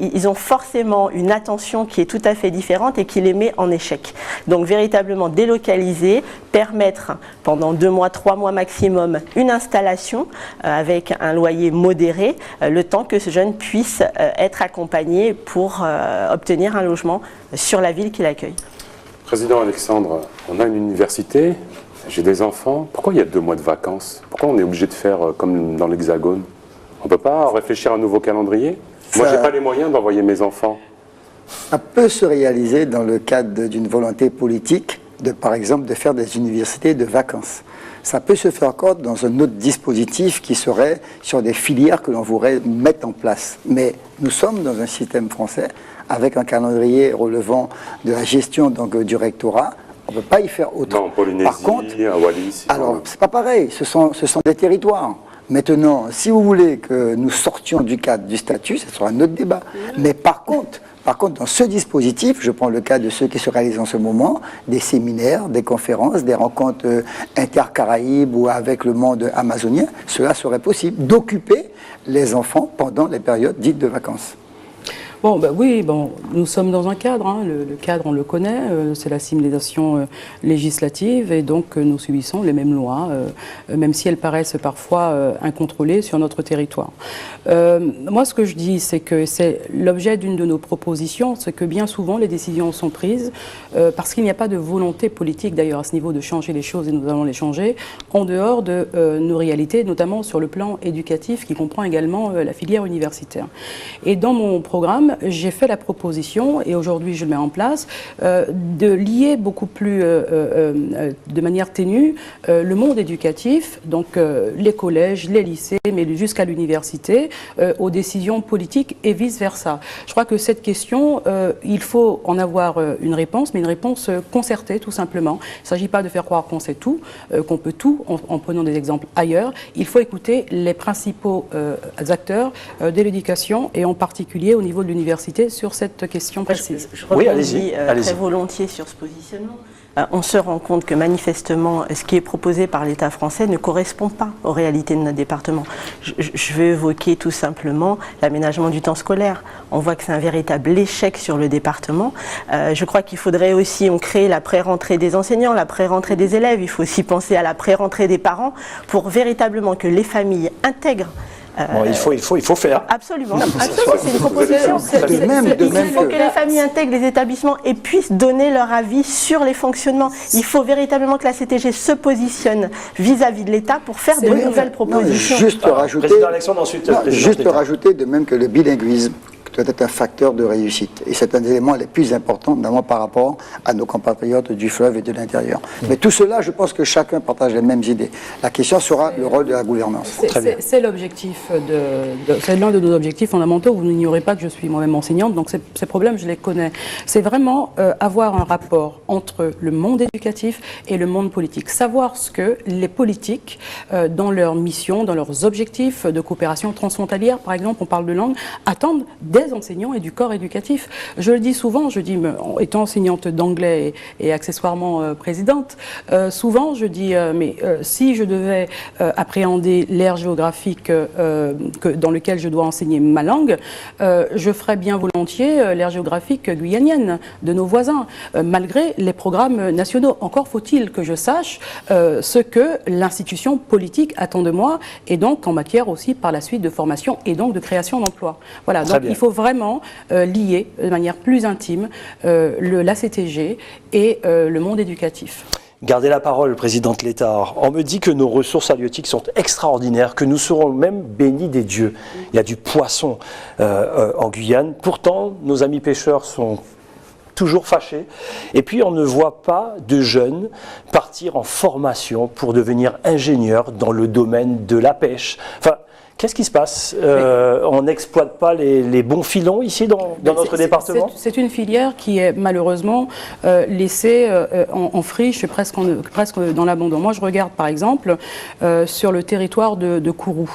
ils ont forcément une attention qui est tout à fait différente et qui les met en échec. Donc véritablement délocaliser, permettre pendant 2 mois, 3 mois maximum une installation avec un loyer modéré, le temps que ce jeune puisse être accompagné pour obtenir un logement sur la ville qu'il accueille. Président Alexandre, on a une université, j'ai des enfants, pourquoi il y a 2 mois de vacances? Pourquoi on est obligé de faire comme dans l'Hexagone? On ne peut pas réfléchir à un nouveau calendrier? Moi, je n'ai pas les moyens d'envoyer mes enfants. Ça peut se réaliser dans le cadre d'une volonté politique, par exemple, de faire des universités de vacances. Ça peut se faire encore dans un autre dispositif qui serait sur des filières que l'on voudrait mettre en place. Mais nous sommes dans un système français avec un calendrier relevant de la gestion du rectorat. On ne peut pas y faire autant. Non, en Polynésie, par contre, à Wallis. Alors, c'est pas pareil. Ce sont des territoires. Maintenant, si vous voulez que nous sortions du cadre du statut, ce sera un autre débat. Mais par contre, dans ce dispositif, je prends le cas de ceux qui se réalisent en ce moment, des séminaires, des conférences, des rencontres intercaraïbes ou avec le monde amazonien, cela serait possible d'occuper les enfants pendant les périodes dites de vacances. Bon, oui, nous sommes dans un cadre. Hein. Le cadre, on le connaît, c'est la simulation législative, et donc nous subissons les mêmes lois, même si elles paraissent parfois incontrôlées sur notre territoire. Moi, ce que je dis, c'est que c'est l'objet d'une de nos propositions, c'est que bien souvent les décisions sont prises parce qu'il n'y a pas de volonté politique, d'ailleurs, à ce niveau, de changer les choses, et nous allons les changer, en dehors de nos réalités, notamment sur le plan éducatif, qui comprend également la filière universitaire. Et dans mon programme, j'ai fait la proposition, et aujourd'hui je le mets en place, de lier beaucoup plus, de manière ténue, le monde éducatif, donc les collèges, les lycées, mais jusqu'à l'université, aux décisions politiques et vice-versa. Je crois que cette question, il faut en avoir une réponse, mais une réponse concertée, tout simplement. Il ne s'agit pas de faire croire qu'on sait tout, qu'on peut tout, en prenant des exemples ailleurs. Il faut écouter les principaux acteurs de l'éducation, et en particulier au niveau de l'université, sur cette question précise. Je rebondis très volontiers sur ce positionnement. On se rend compte que manifestement, ce qui est proposé par l'État français ne correspond pas aux réalités de notre département. Je veux évoquer tout simplement l'aménagement du temps scolaire. On voit que c'est un véritable échec sur le département. Je crois qu'il faudrait aussi, on crée la pré-rentrée des enseignants, la pré-rentrée des élèves. Il faut aussi penser à la pré-rentrée des parents pour véritablement que les familles intègrent. Il faut faire. Absolument, c'est une proposition. Il faut que les familles intègrent les établissements et puissent donner leur avis sur les fonctionnements. Il faut véritablement que la CTG se positionne vis-à-vis de l'État pour faire de nouvelles propositions. Juste rajouter de même que le bilinguisme doit être un facteur de réussite. Et c'est un des éléments les plus importants, notamment par rapport à nos compatriotes du fleuve et de l'intérieur. Mais tout cela, je pense que chacun partage les mêmes idées. La question sera le rôle de la gouvernance. C'est l'objectif, c'est l'un de nos objectifs fondamentaux. Vous n'ignorez pas que je suis moi-même enseignante, donc ces problèmes, je les connais. C'est vraiment avoir un rapport entre le monde éducatif et le monde politique. Savoir ce que les politiques, dans leur mission, dans leurs objectifs de coopération transfrontalière, par exemple, on parle de langue, attendent des enseignants et du corps éducatif. Je le dis souvent, étant enseignante d'anglais et accessoirement présidente, souvent je dis, si je devais appréhender l'ère géographique dans lequel je dois enseigner ma langue, je ferais bien volontiers l'ère géographique guyanienne de nos voisins, malgré les programmes nationaux. Encore faut-il que je sache ce que l'institution politique attend de moi, et donc en matière aussi par la suite de formation et donc de création d'emplois. Voilà, donc il faut vraiment lier de manière plus intime la CTG et le monde éducatif. Gardez la parole, Présidente Létard. On me dit que nos ressources halieutiques sont extraordinaires, que nous serons même bénis des dieux. Il y a du poisson en Guyane. Pourtant, nos amis pêcheurs sont toujours fâchés. Et puis, on ne voit pas de jeunes partir en formation pour devenir ingénieurs dans le domaine de la pêche. Enfin, qu'est-ce qui se passe? On n'exploite pas les bons filons ici dans notre département? C'est une filière qui est malheureusement laissée en friche, presque dans l'abandon. Moi, je regarde par exemple sur le territoire de Kourou.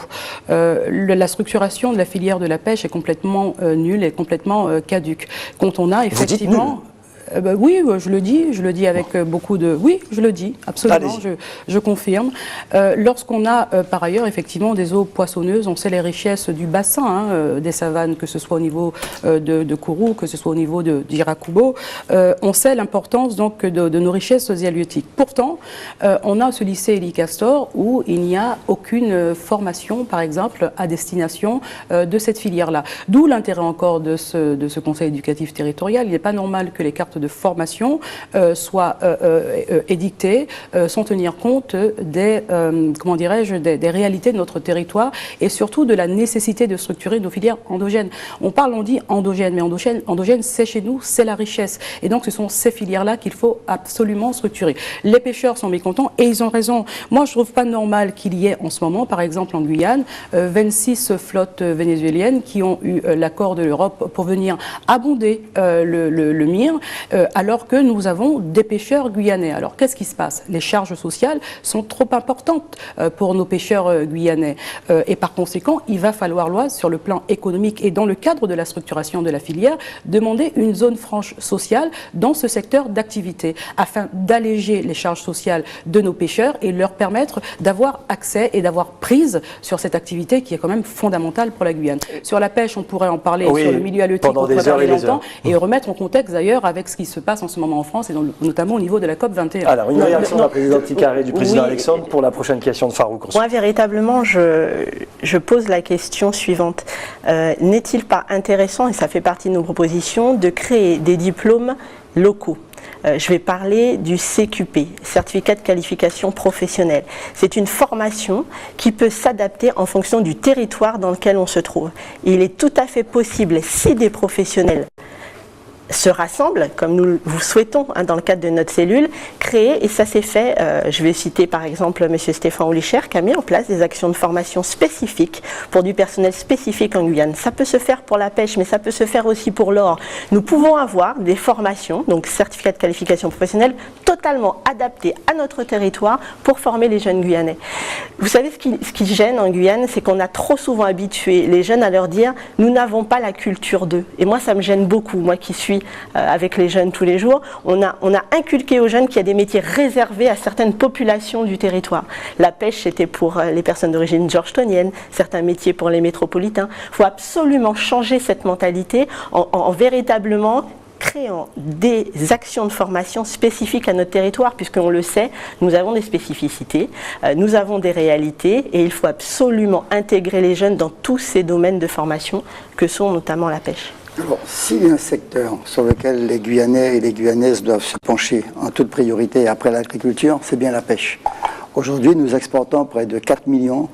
La structuration de la filière de la pêche est complètement nulle et complètement caduque. Quand on a effectivement... oui, je le dis avec beaucoup de... Oui, je le dis, absolument, je confirme. Lorsqu'on a par ailleurs effectivement des eaux poissonneuses, on sait les richesses du bassin, des savanes, que ce soit au niveau de Kourou, que ce soit au niveau d'Irakubo, on sait l'importance donc de nos richesses halieutiques. Pourtant, on a ce lycée Élie Castor où il n'y a aucune formation, par exemple, à destination de cette filière-là. D'où l'intérêt encore de ce conseil éducatif territorial. Il n'est pas normal que les cartes de formation soient édictées sans tenir compte des réalités de notre territoire et surtout de la nécessité de structurer nos filières endogènes. On dit endogène, mais endogène c'est chez nous, c'est la richesse. Et donc ce sont ces filières-là qu'il faut absolument structurer. Les pêcheurs sont mécontents et ils ont raison. Moi je ne trouve pas normal qu'il y ait en ce moment, par exemple en Guyane, 26 flottes vénézuéliennes qui ont eu l'accord de l'Europe pour venir abonder le MIR. alors que nous avons des pêcheurs guyanais. Alors qu'est-ce qui se passe? Les charges sociales sont trop importantes pour nos pêcheurs guyanais et par conséquent, il va falloir, sur le plan économique et dans le cadre de la structuration de la filière, demander une zone franche sociale dans ce secteur d'activité afin d'alléger les charges sociales de nos pêcheurs et leur permettre d'avoir accès et d'avoir prise sur cette activité qui est quand même fondamentale pour la Guyane. Sur la pêche, on pourrait en parler, oui, sur le milieu halieutique, on pourrait parler longtemps et remettre en contexte d'ailleurs avec ce qui se passe en ce moment en France et notamment au niveau de la COP 21. Alors, une réaction de la présidente Icaré, du président Alexandre pour la prochaine question de Farouk. Moi, véritablement, je pose la question suivante. N'est-il pas intéressant, et ça fait partie de nos propositions, de créer des diplômes locaux? Je vais parler du CQP, Certificat de qualification professionnelle. C'est une formation qui peut s'adapter en fonction du territoire dans lequel on se trouve. Et il est tout à fait possible, si des professionnels se rassemblent, comme nous vous souhaitons dans le cadre de notre cellule, créer, et ça s'est fait, je vais citer par exemple M. Stéphane Oulicher qui a mis en place des actions de formation spécifiques pour du personnel spécifique en Guyane. Ça peut se faire pour la pêche, mais ça peut se faire aussi pour l'or. Nous pouvons avoir des formations, donc certificats de qualification professionnelle, totalement adaptés à notre territoire pour former les jeunes Guyanais. Vous savez ce qui gêne en Guyane, c'est qu'on a trop souvent habitué les jeunes à leur dire « nous n'avons pas la culture d'eux ». Et moi ça me gêne beaucoup, moi qui suis avec les jeunes tous les jours, on a inculqué aux jeunes qu'il y a des métiers réservés à certaines populations du territoire. La pêche, c'était pour les personnes d'origine georgetonienne, certains métiers pour les métropolitains. Il faut absolument changer cette mentalité en véritablement créant des actions de formation spécifiques à notre territoire, puisqu'on le sait, nous avons des spécificités, nous avons des réalités, et il faut absolument intégrer les jeunes dans tous ces domaines de formation que sont notamment la pêche. Bon, s'il y a un secteur sur lequel les Guyanais et les Guyanaises doivent se pencher en toute priorité après l'agriculture, c'est bien la pêche. Aujourd'hui, nous exportons près de 4 millions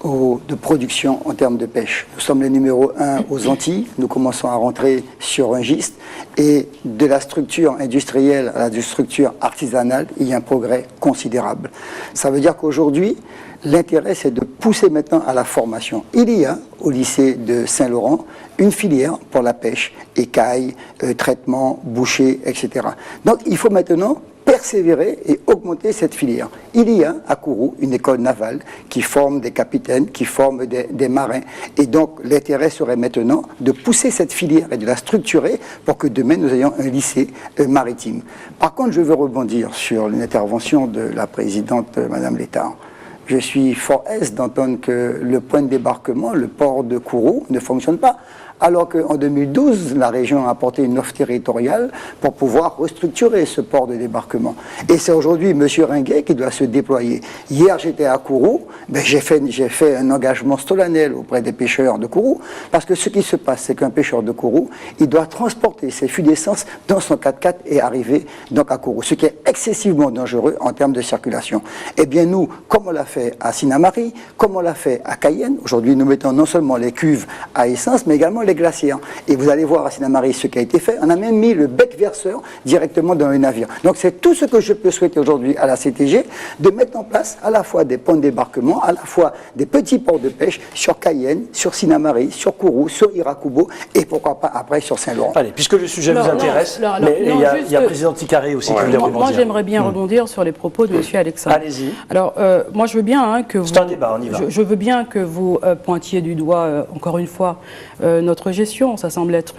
de production en termes de pêche. Nous sommes les numéro 1 aux Antilles, nous commençons à rentrer sur un giste, et de la structure industrielle à la structure artisanale, il y a un progrès considérable. Ça veut dire qu'aujourd'hui, l'intérêt, c'est de pousser maintenant à la formation. Il y a, au lycée de Saint-Laurent, une filière pour la pêche, écailles, traitement, boucher, etc. Donc, il faut maintenant persévérer et augmenter cette filière. Il y a à Kourou une école navale qui forme des capitaines, qui forme des marins. Et donc, l'intérêt serait maintenant de pousser cette filière et de la structurer pour que demain, nous ayons un lycée maritime. Par contre, je veux rebondir sur l'intervention de la présidente, Madame Létard. Je suis fort aise d'entendre que le point de débarquement, le port de Kourou, ne fonctionne pas. Alors qu'en 2012, la région a apporté une offre territoriale pour pouvoir restructurer ce port de débarquement. Et c'est aujourd'hui M. Ringuet qui doit se déployer. Hier, j'étais à Kourou, j'ai fait un engagement solennel auprès des pêcheurs de Kourou, parce que ce qui se passe, c'est qu'un pêcheur de Kourou, il doit transporter ses fûts d'essence dans son 4x4 et arriver donc à Kourou, ce qui est excessivement dangereux en termes de circulation. Eh bien nous, comme on l'a fait à Sinamari, comme on l'a fait à Cayenne, aujourd'hui nous mettons non seulement les cuves à essence, mais également les glaciers. Et vous allez voir à Sinamari ce qui a été fait. On a même mis le bec verseur directement dans le navire. Donc c'est tout ce que je peux souhaiter aujourd'hui à la CTG, de mettre en place à la fois des ponts de débarquement, à la fois des petits ports de pêche sur Cayenne, sur Sinamari, sur Kourou, sur Irakubo et pourquoi pas après sur Saint-Laurent. Allez, puisque le sujet vous intéresse, mais il y a président Icaré aussi qui voulait rebondir. Moi j'aimerais bien rebondir sur les propos de M. Alexandre. Allez-y. Alors moi je veux bien que vous... C'est un débat, on y va. Je veux bien que vous pointiez du doigt, encore une fois, notre gestion. Ça semble être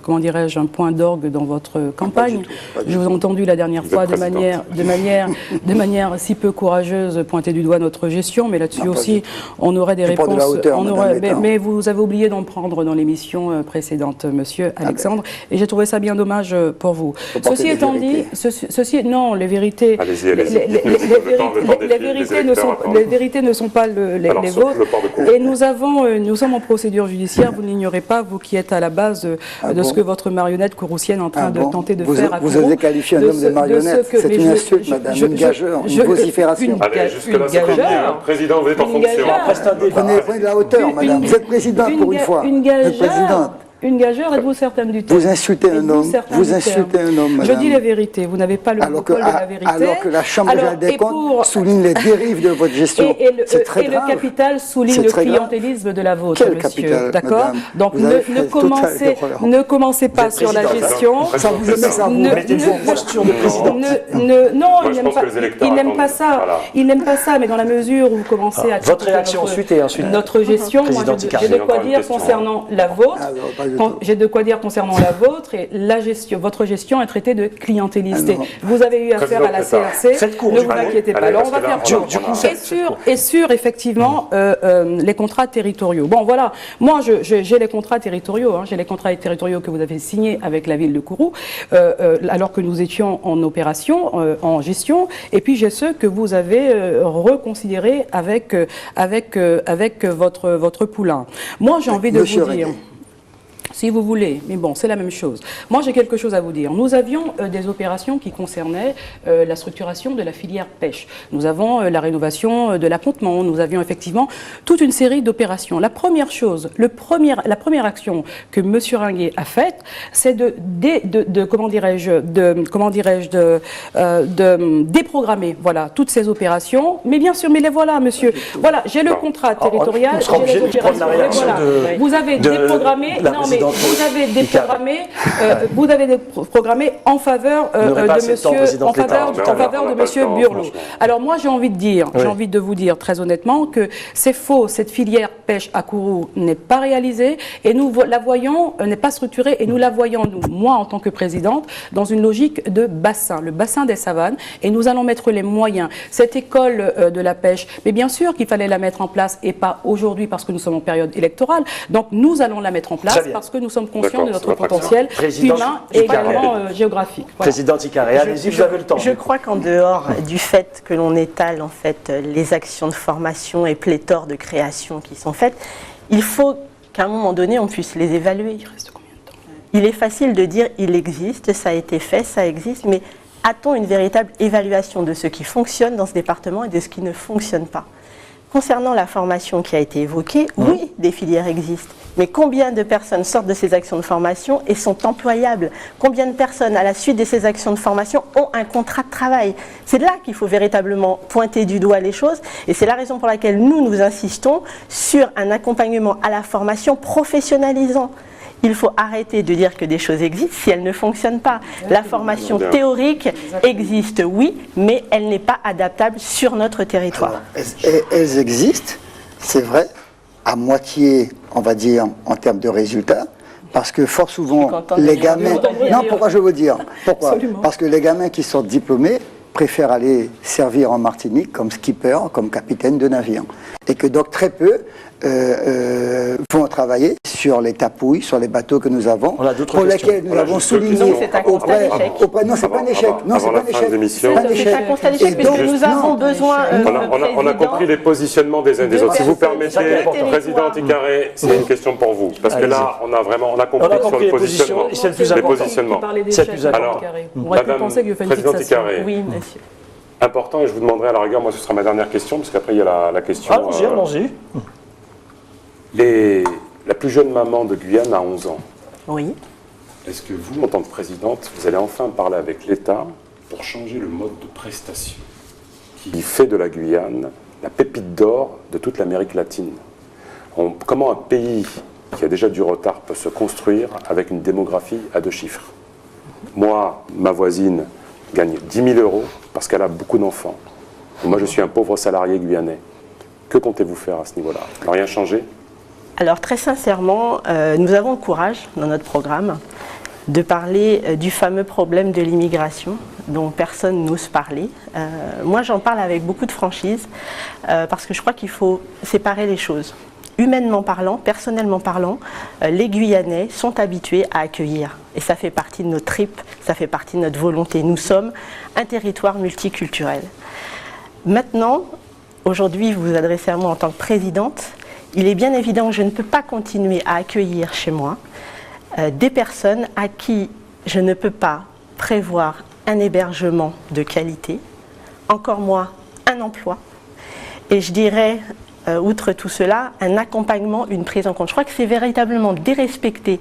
comment dirais-je, un point d'orgue dans votre campagne. Je vous ai entendu la dernière fois de manière si peu courageuse pointer du doigt notre gestion, mais là-dessus aussi on aurait des réponses. Mais vous avez oublié d'en prendre dans l'émission précédente, Monsieur Alexandre, et j'ai trouvé ça bien dommage pour vous. Ceci étant dit, non, les vérités, les vérités ne sont pas les vôtres. Et nous sommes en procédure judiciaire. Vous n'ignorez pas, vous qui êtes à la base de ce que votre marionnette kouroussienne est en train de tenter de faire à Kourou. Vous avez qualifié un homme de marionnette. C'est une insulte, madame, une gageure, une vocifération. Allez, jusque-là, c'est convenu. Président, vous êtes en fonction. Prenez de la hauteur, madame. Vous êtes présidente pour une fois. Une gageure. Une gageure, êtes-vous certaine du terme? Vous insultez un homme, vous insultez un homme, madame. Je dis la vérité, vous n'avez pas le monopole de la vérité. Alors que la Chambre des comptes souligne les dérives de votre gestion. C'est très grave. Et le capital souligne le clientélisme de la vôtre, monsieur. D'accord? Donc ne commencez pas sur la gestion. Ça vous aimez ça, vous mettez-vous en posture de président. Non, il n'aime pas ça. Il n'aime pas ça, mais dans la mesure où vous commencez à... Votre réaction ensuite et ensuite. Notre gestion, moi j'ai de quoi dire concernant la vôtre. J'ai de quoi dire concernant la vôtre et la gestion. Votre gestion est traitée de clientélisme. Vous avez eu affaire à la CRC. Ne vous inquiétez pas. Alors on va faire. Et sur effectivement les contrats territoriaux. Bon voilà, moi j'ai les contrats territoriaux. J'ai les contrats territoriaux que vous avez signés avec la ville de Kourou, alors que nous étions en opération, en gestion. Et puis j'ai ceux que vous avez reconsidérés avec votre poulain. Moi j'ai envie de vous dire. Si vous voulez, mais bon, c'est la même chose. Moi, j'ai quelque chose à vous dire. Nous avions des opérations qui concernaient la structuration de la filière pêche. Nous avons la rénovation de l'appontement. Nous avions effectivement toute une série d'opérations. La première chose, la première action que M. Ringuet a faite, c'est de déprogrammer, voilà, toutes ces opérations. Mais bien sûr, mais les voilà, monsieur. Voilà, j'ai le contrat territorial. Vous avez déprogrammé. Non, mais vous avez déprogrammé en faveur de monsieur Burlot. Alors moi j'ai envie de vous dire très honnêtement que c'est faux. Cette filière pêche à Kourou n'est pas réalisée et nous la voyons, n'est pas structurée et nous la voyons, moi en tant que présidente, dans une logique de bassin, le bassin des savanes, et nous allons mettre les moyens. Cette école de la pêche, mais bien sûr qu'il fallait la mettre en place et pas aujourd'hui parce que nous sommes en période électorale. Donc nous allons la mettre en place parce que nous sommes conscients de notre potentiel humain et également géographique. Voilà. Présidente Icaré, allez-y, vous avez le temps. Je crois qu'en dehors du fait que l'on étale en fait les actions de formation et pléthore de créations qui sont faites, il faut qu'à un moment donné on puisse les évaluer. Il reste combien de temps? Il est facile de dire il existe, ça a été fait, ça existe, mais a-t-on une véritable évaluation de ce qui fonctionne dans ce département et de ce qui ne fonctionne pas? Concernant la formation qui a été évoquée, oui, des filières existent. Mais combien de personnes sortent de ces actions de formation et sont employables? Combien de personnes, à la suite de ces actions de formation, ont un contrat de travail? C'est là qu'il faut véritablement pointer du doigt les choses. Et c'est la raison pour laquelle nous insistons sur un accompagnement à la formation professionnalisant. Il faut arrêter de dire que des choses existent si elles ne fonctionnent pas. La formation théorique existe, oui, mais elle n'est pas adaptable sur notre territoire. Alors, elles existent, c'est vrai, à moitié, on va dire, en termes de résultats, parce que fort souvent, les gamins... Non, pourquoi je veux dire? Pourquoi? Absolument. Parce que les gamins qui sont diplômés préfèrent aller servir en Martinique comme skipper, comme capitaine de navire. Et que donc très peu vont travailler sur les tapouilles, sur les bateaux que nous avons, pour lesquels nous avons souligné auprès... Non, c'est pas un échec. Non, c'est pas un échec. C'est un constat d'échec, puisque nous avons besoin... On a compris les positionnements des uns des autres. Si vous permettez, Présidente Icaré, c'est une question pour vous. Parce que là, on a compris sur le positionnement. C'est le plus important. C'est plus important. Madame Présidente Icaré. Oui, monsieur. Important, et je vous demanderai à la rigueur, moi ce sera ma dernière question, parce qu'après il y a la question... Allons-y. La plus jeune maman de Guyane a 11 ans. Oui. Est-ce que vous, en tant que présidente, vous allez enfin parler avec l'État pour changer le mode de prestation qui fait de la Guyane la pépite d'or de toute l'Amérique latine? Comment un pays qui a déjà du retard peut se construire avec une démographie à 2 chiffres? Moi, ma voisine gagne 10 000 euros parce qu'elle a beaucoup d'enfants. Moi, je suis un pauvre salarié guyanais. Que comptez-vous faire à ce niveau-là? Ne rien changer? Alors, très sincèrement, nous avons le courage, dans notre programme, de parler du fameux problème de l'immigration, dont personne n'ose parler. Moi, j'en parle avec beaucoup de franchise, parce que je crois qu'il faut séparer les choses. Humainement parlant, personnellement parlant, les Guyanais sont habitués à accueillir. Et ça fait partie de notre tripes, ça fait partie de notre volonté. Nous sommes un territoire multiculturel. Maintenant, aujourd'hui, vous vous adressez à moi en tant que présidente. Il est bien évident que je ne peux pas continuer à accueillir chez moi des personnes à qui je ne peux pas prévoir un hébergement de qualité, encore moins un emploi. Et je dirais... outre tout cela, un accompagnement, une prise en compte. Je crois que c'est véritablement dérespecter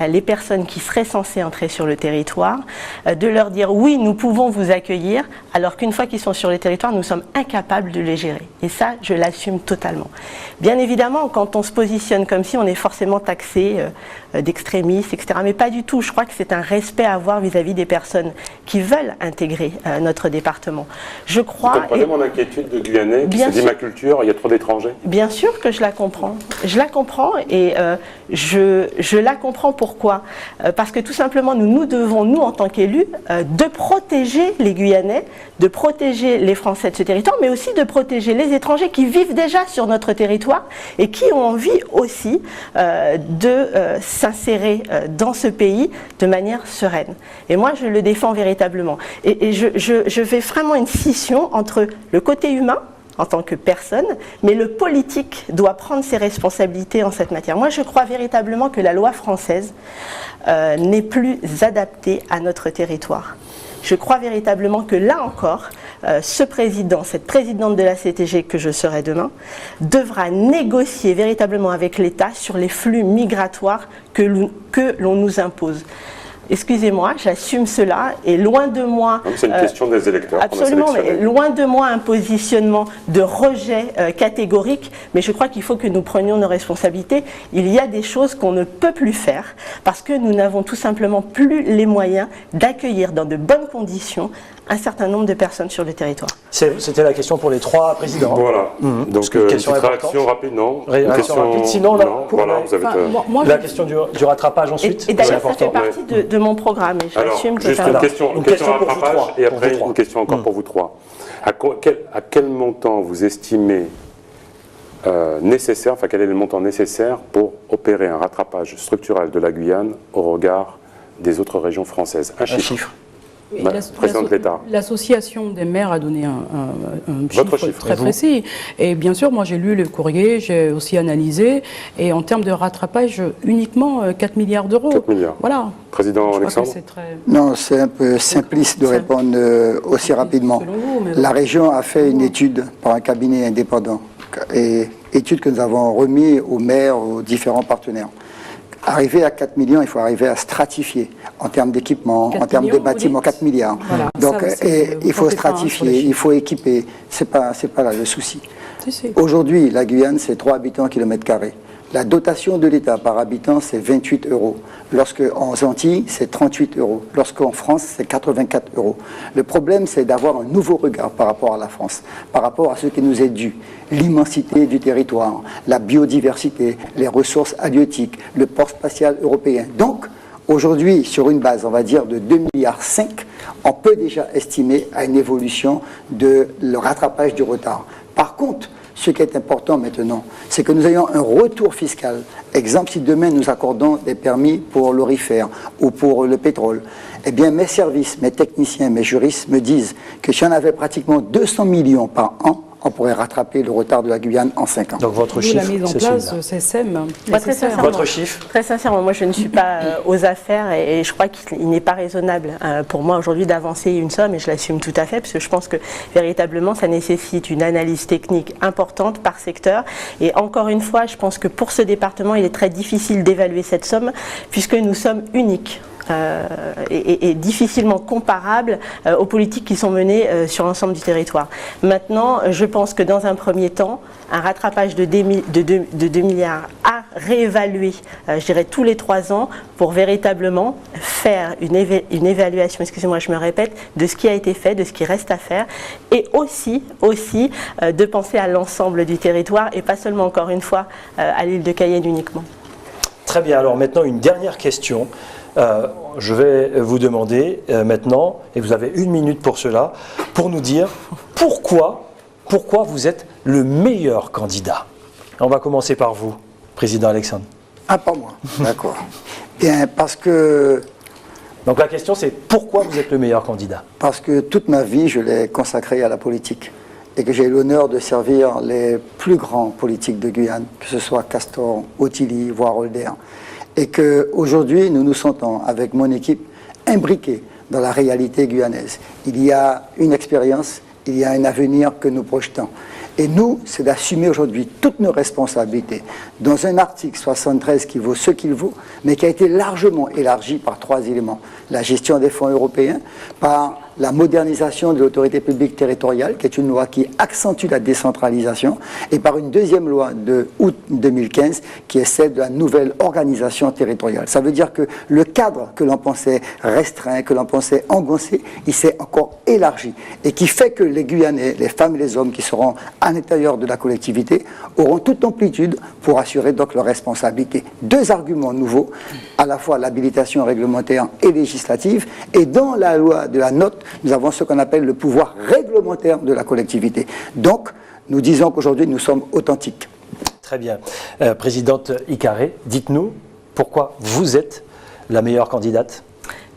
les personnes qui seraient censées entrer sur le territoire, de leur dire oui, nous pouvons vous accueillir, alors qu'une fois qu'ils sont sur le territoire, nous sommes incapables de les gérer. Et ça, je l'assume totalement. Bien évidemment, quand on se positionne comme si, on est forcément taxé d'extrémistes, etc. Mais pas du tout. Je crois que c'est un respect à avoir vis-à-vis des personnes qui veulent intégrer notre département. Je crois... Vous comprenez mon inquiétude de Guyanais qui se dit ma culture, il y a trop d'étrangers? Bien sûr que je la comprends. Je la comprends et je la comprends pourquoi? Parce que tout simplement, nous devons, nous en tant qu'élus, de protéger les Guyanais, de protéger les Français de ce territoire, mais aussi de protéger les étrangers qui vivent déjà sur notre territoire et qui ont envie aussi de s'insérer dans ce pays de manière sereine. Et moi, je le défends véritablement. Et je fais vraiment une scission entre le côté humain, en tant que personne, mais le politique doit prendre ses responsabilités en cette matière. Moi, je crois véritablement que la loi française n'est plus adaptée à notre territoire. Je crois véritablement que là encore, ce président, cette présidente de la CTG que je serai demain, devra négocier véritablement avec l'État sur les flux migratoires que l'on nous impose. Excusez-moi, j'assume cela et loin de moi... C'est une question des électeurs. Absolument, mais loin de moi un positionnement de rejet catégorique, mais je crois qu'il faut que nous prenions nos responsabilités. Il y a des choses qu'on ne peut plus faire parce que nous n'avons tout simplement plus les moyens d'accueillir dans de bonnes conditions un certain nombre de personnes sur le territoire. C'était la question pour les trois présidents. Voilà. Donc, une petite réaction rapide, non? Réaction rapide, sinon, voilà, vous avez la question du rattrapage ensuite. Et d'ailleurs, ça fait partie de mon programme et je l'assume totalement. Une question rattrapage et après une question encore pour vous trois. À quel montant vous estimez nécessaire, enfin quel est le montant nécessaire pour opérer un rattrapage structurel de la Guyane au regard des autres régions françaises? Un chiffre. Président de l'État. L'association des maires a donné un chiffre très précis. Et bien sûr, moi j'ai lu le courrier, j'ai aussi analysé. Et en termes de rattrapage, uniquement 4 milliards d'euros. 4 milliards. Voilà. Président Alexandre? Non, c'est un peu simpliste de répondre aussi rapidement. La région a fait une étude par un cabinet indépendant. Et étude que nous avons remis aux maires, aux différents partenaires. Arriver à 4 millions, il faut arriver à stratifier en termes d'équipement, en termes de bâtiments, 4 milliards. Voilà, donc, il faut stratifier, il faut équiper. C'est pas là le souci. Aujourd'hui, la Guyane, c'est 3 habitants kilomètre carré. La dotation de l'État par habitant, c'est 28 €. Lorsqu'en Antilles, c'est 38 €. Lorsqu'en France, c'est 84 €. Le problème, c'est d'avoir un nouveau regard par rapport à la France, par rapport à ce qui nous est dû. L'immensité du territoire, la biodiversité, les ressources halieutiques, le port spatial européen. Donc, aujourd'hui, sur une base, on va dire, de 2,5 milliards, on peut déjà estimer à une évolution de le rattrapage du retard. Par contre, ce qui est important maintenant, c'est que nous ayons un retour fiscal. Exemple, si demain nous accordons des permis pour l'orifère ou pour le pétrole, eh bien mes services, mes techniciens, mes juristes me disent que si on avait pratiquement 200 millions par an, on pourrait rattraper le retard de la Guyane en 5 ans. Donc votre chiffre, la mise en place, c'est SEM. Votre chiffre? Très sincèrement, moi je ne suis pas aux affaires et je crois qu'il n'est pas raisonnable pour moi aujourd'hui d'avancer une somme et je l'assume tout à fait parce que je pense que véritablement ça nécessite une analyse technique importante par secteur et encore une fois je pense que pour ce département il est très difficile d'évaluer cette somme puisque nous sommes uniques. Et difficilement comparables aux politiques qui sont menées sur l'ensemble du territoire. Maintenant, je pense que dans un premier temps, un rattrapage de 2 milliards à réévaluer, je dirais, tous les 3 ans pour véritablement faire une évaluation, excusez-moi, je me répète, de ce qui a été fait, de ce qui reste à faire et aussi de penser à l'ensemble du territoire et pas seulement, encore une fois, à l'île de Cayenne uniquement. Très bien, alors maintenant une dernière question. Je vais vous demander maintenant, et vous avez 1 minute pour cela, pour nous dire pourquoi vous êtes le meilleur candidat. On va commencer par vous, Président Alexandre. Ah, pas moi, d'accord. Bien, parce que... Donc la question c'est pourquoi vous êtes le meilleur candidat? Parce que toute ma vie, je l'ai consacrée à la politique. Et que j'ai l'honneur de servir les plus grands politiques de Guyane, que ce soit Castor, Ottilie, voire Holder. Et qu'aujourd'hui, nous nous sentons, avec mon équipe, imbriqués dans la réalité guyanaise. Il y a une expérience, il y a un avenir que nous projetons. Et nous, c'est d'assumer aujourd'hui toutes nos responsabilités dans un article 73 qui vaut ce qu'il vaut, mais qui a été largement élargi par 3 éléments. La gestion des fonds européens, par la modernisation de l'autorité publique territoriale, qui est une loi qui accentue la décentralisation, et par une deuxième loi de août 2015, qui est celle de la nouvelle organisation territoriale. Ça veut dire que le cadre que l'on pensait restreint, que l'on pensait engoncé, il s'est encore élargi, et qui fait que les Guyanais, les femmes et les hommes qui seront à l'intérieur de la collectivité, auront toute amplitude pour assurer donc leurs responsabilités. 2 arguments nouveaux, à la fois l'habilitation réglementaire et législative, et dans la loi de la note, nous avons ce qu'on appelle le pouvoir réglementaire de la collectivité. Donc, nous disons qu'aujourd'hui, nous sommes authentiques. Très bien. Présidente Icaré, dites-nous pourquoi vous êtes la meilleure candidate ?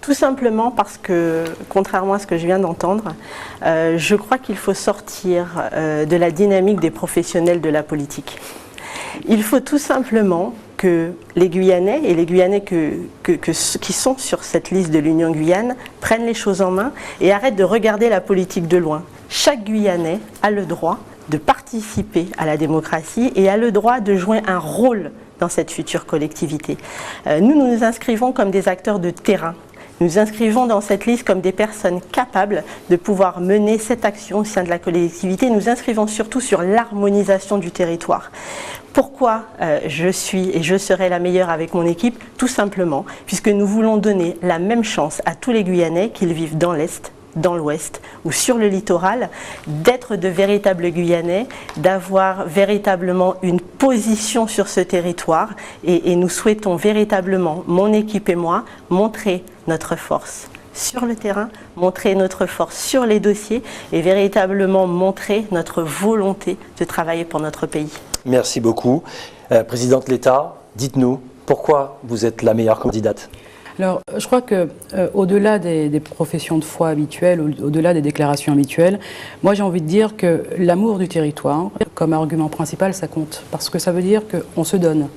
Tout simplement parce que, contrairement à ce que je viens d'entendre, je crois qu'il faut sortir de la dynamique des professionnels de la politique. Il faut tout simplement que les Guyanais et les Guyanais qui sont sur cette liste de l'Union Guyane prennent les choses en main et arrêtent de regarder la politique de loin. Chaque Guyanais a le droit de participer à la démocratie et a le droit de jouer un rôle dans cette future collectivité. Nous nous inscrivons comme des acteurs de terrain. Nous inscrivons dans cette liste comme des personnes capables de pouvoir mener cette action au sein de la collectivité. Nous inscrivons surtout sur l'harmonisation du territoire. Pourquoi je suis et je serai la meilleure avec mon équipe? Tout simplement, puisque nous voulons donner la même chance à tous les Guyanais, qu'ils vivent dans l'Est, dans l'Ouest ou sur le littoral, d'être de véritables Guyanais, d'avoir véritablement une position sur ce territoire et nous souhaitons véritablement, mon équipe et moi, montrer notre force sur le terrain, montrer notre force sur les dossiers et véritablement montrer notre volonté de travailler pour notre pays. Merci beaucoup. Présidente Létard, dites-nous pourquoi vous êtes la meilleure candidate ? Alors, je crois que au-delà des professions de foi habituelles, au-delà des déclarations habituelles, moi j'ai envie de dire que l'amour du territoire, comme argument principal, ça compte. Parce que ça veut dire qu'on se donne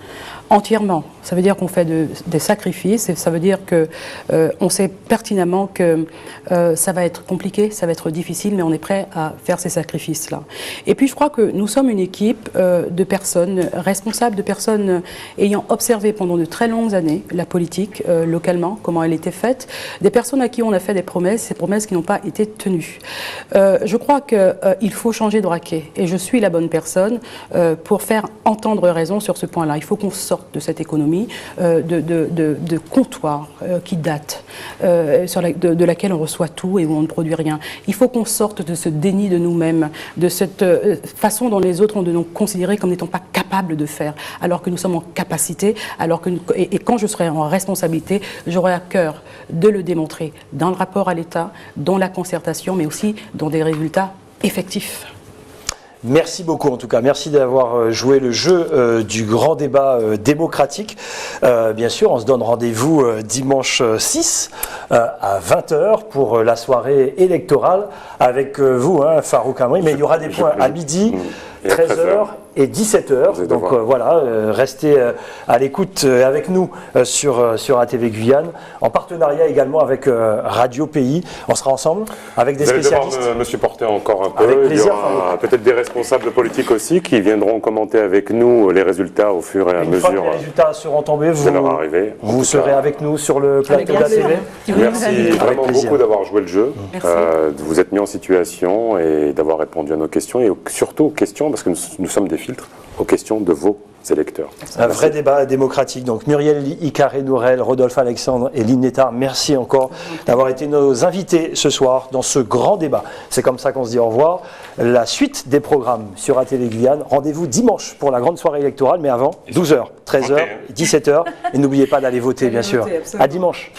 entièrement. Ça veut dire qu'on fait des sacrifices et ça veut dire qu'on sait pertinemment que ça va être compliqué, ça va être difficile, mais on est prêt à faire ces sacrifices-là. Et puis je crois que nous sommes une équipe de personnes responsables, de personnes ayant observé pendant de très longues années la politique localement, comment elle était faite, des personnes à qui on a fait des promesses, ces promesses qui n'ont pas été tenues. Je crois qu'il faut changer de braquet et je suis la bonne personne pour faire entendre raison sur ce point-là. Il faut qu'on sorte de cette économie de comptoir qui date, de laquelle on reçoit tout et où on ne produit rien. Il faut qu'on sorte de ce déni de nous-mêmes, de cette façon dont les autres ont de nous considérer comme n'étant pas capables de faire, alors que nous sommes en capacité, et quand je serai en responsabilité, j'aurai à cœur de le démontrer dans le rapport à l'État, dans la concertation, mais aussi dans des résultats effectifs. Merci beaucoup en tout cas, merci d'avoir joué le jeu du grand débat démocratique. Bien sûr, on se donne rendez-vous dimanche 6 à 20h pour la soirée électorale avec vous, Farouk Amri, mais il y aura des points à midi, 13h et 17h. Donc voilà, restez à l'écoute avec nous sur ATV Guyane, en partenariat également avec Radio Pays. On sera ensemble avec des spécialistes. Vous allez devoir me supporter encore un peu. Avec plaisir, il y aura peut-être des responsables politiques aussi qui viendront commenter avec nous les résultats au fur et à mesure. Une fois que les résultats seront tombés, vous serez avec nous sur le plateau d'ATV. Merci vraiment beaucoup d'avoir joué le jeu, de vous être mis en situation et d'avoir répondu à nos questions et surtout aux questions, parce que nous sommes des filtres, aux questions de vos électeurs. Un vrai débat démocratique. Donc Muriel Icaré-Nourel, Rodolphe Alexandre et Lynn Létard, merci encore d'avoir été nos invités ce soir dans ce grand débat. C'est comme ça qu'on se dit au revoir. La suite des programmes sur ATV Guyane, rendez-vous dimanche pour la grande soirée électorale, mais avant, 12h, 13h, 17h. Et n'oubliez pas d'aller voter, bien sûr. À dimanche.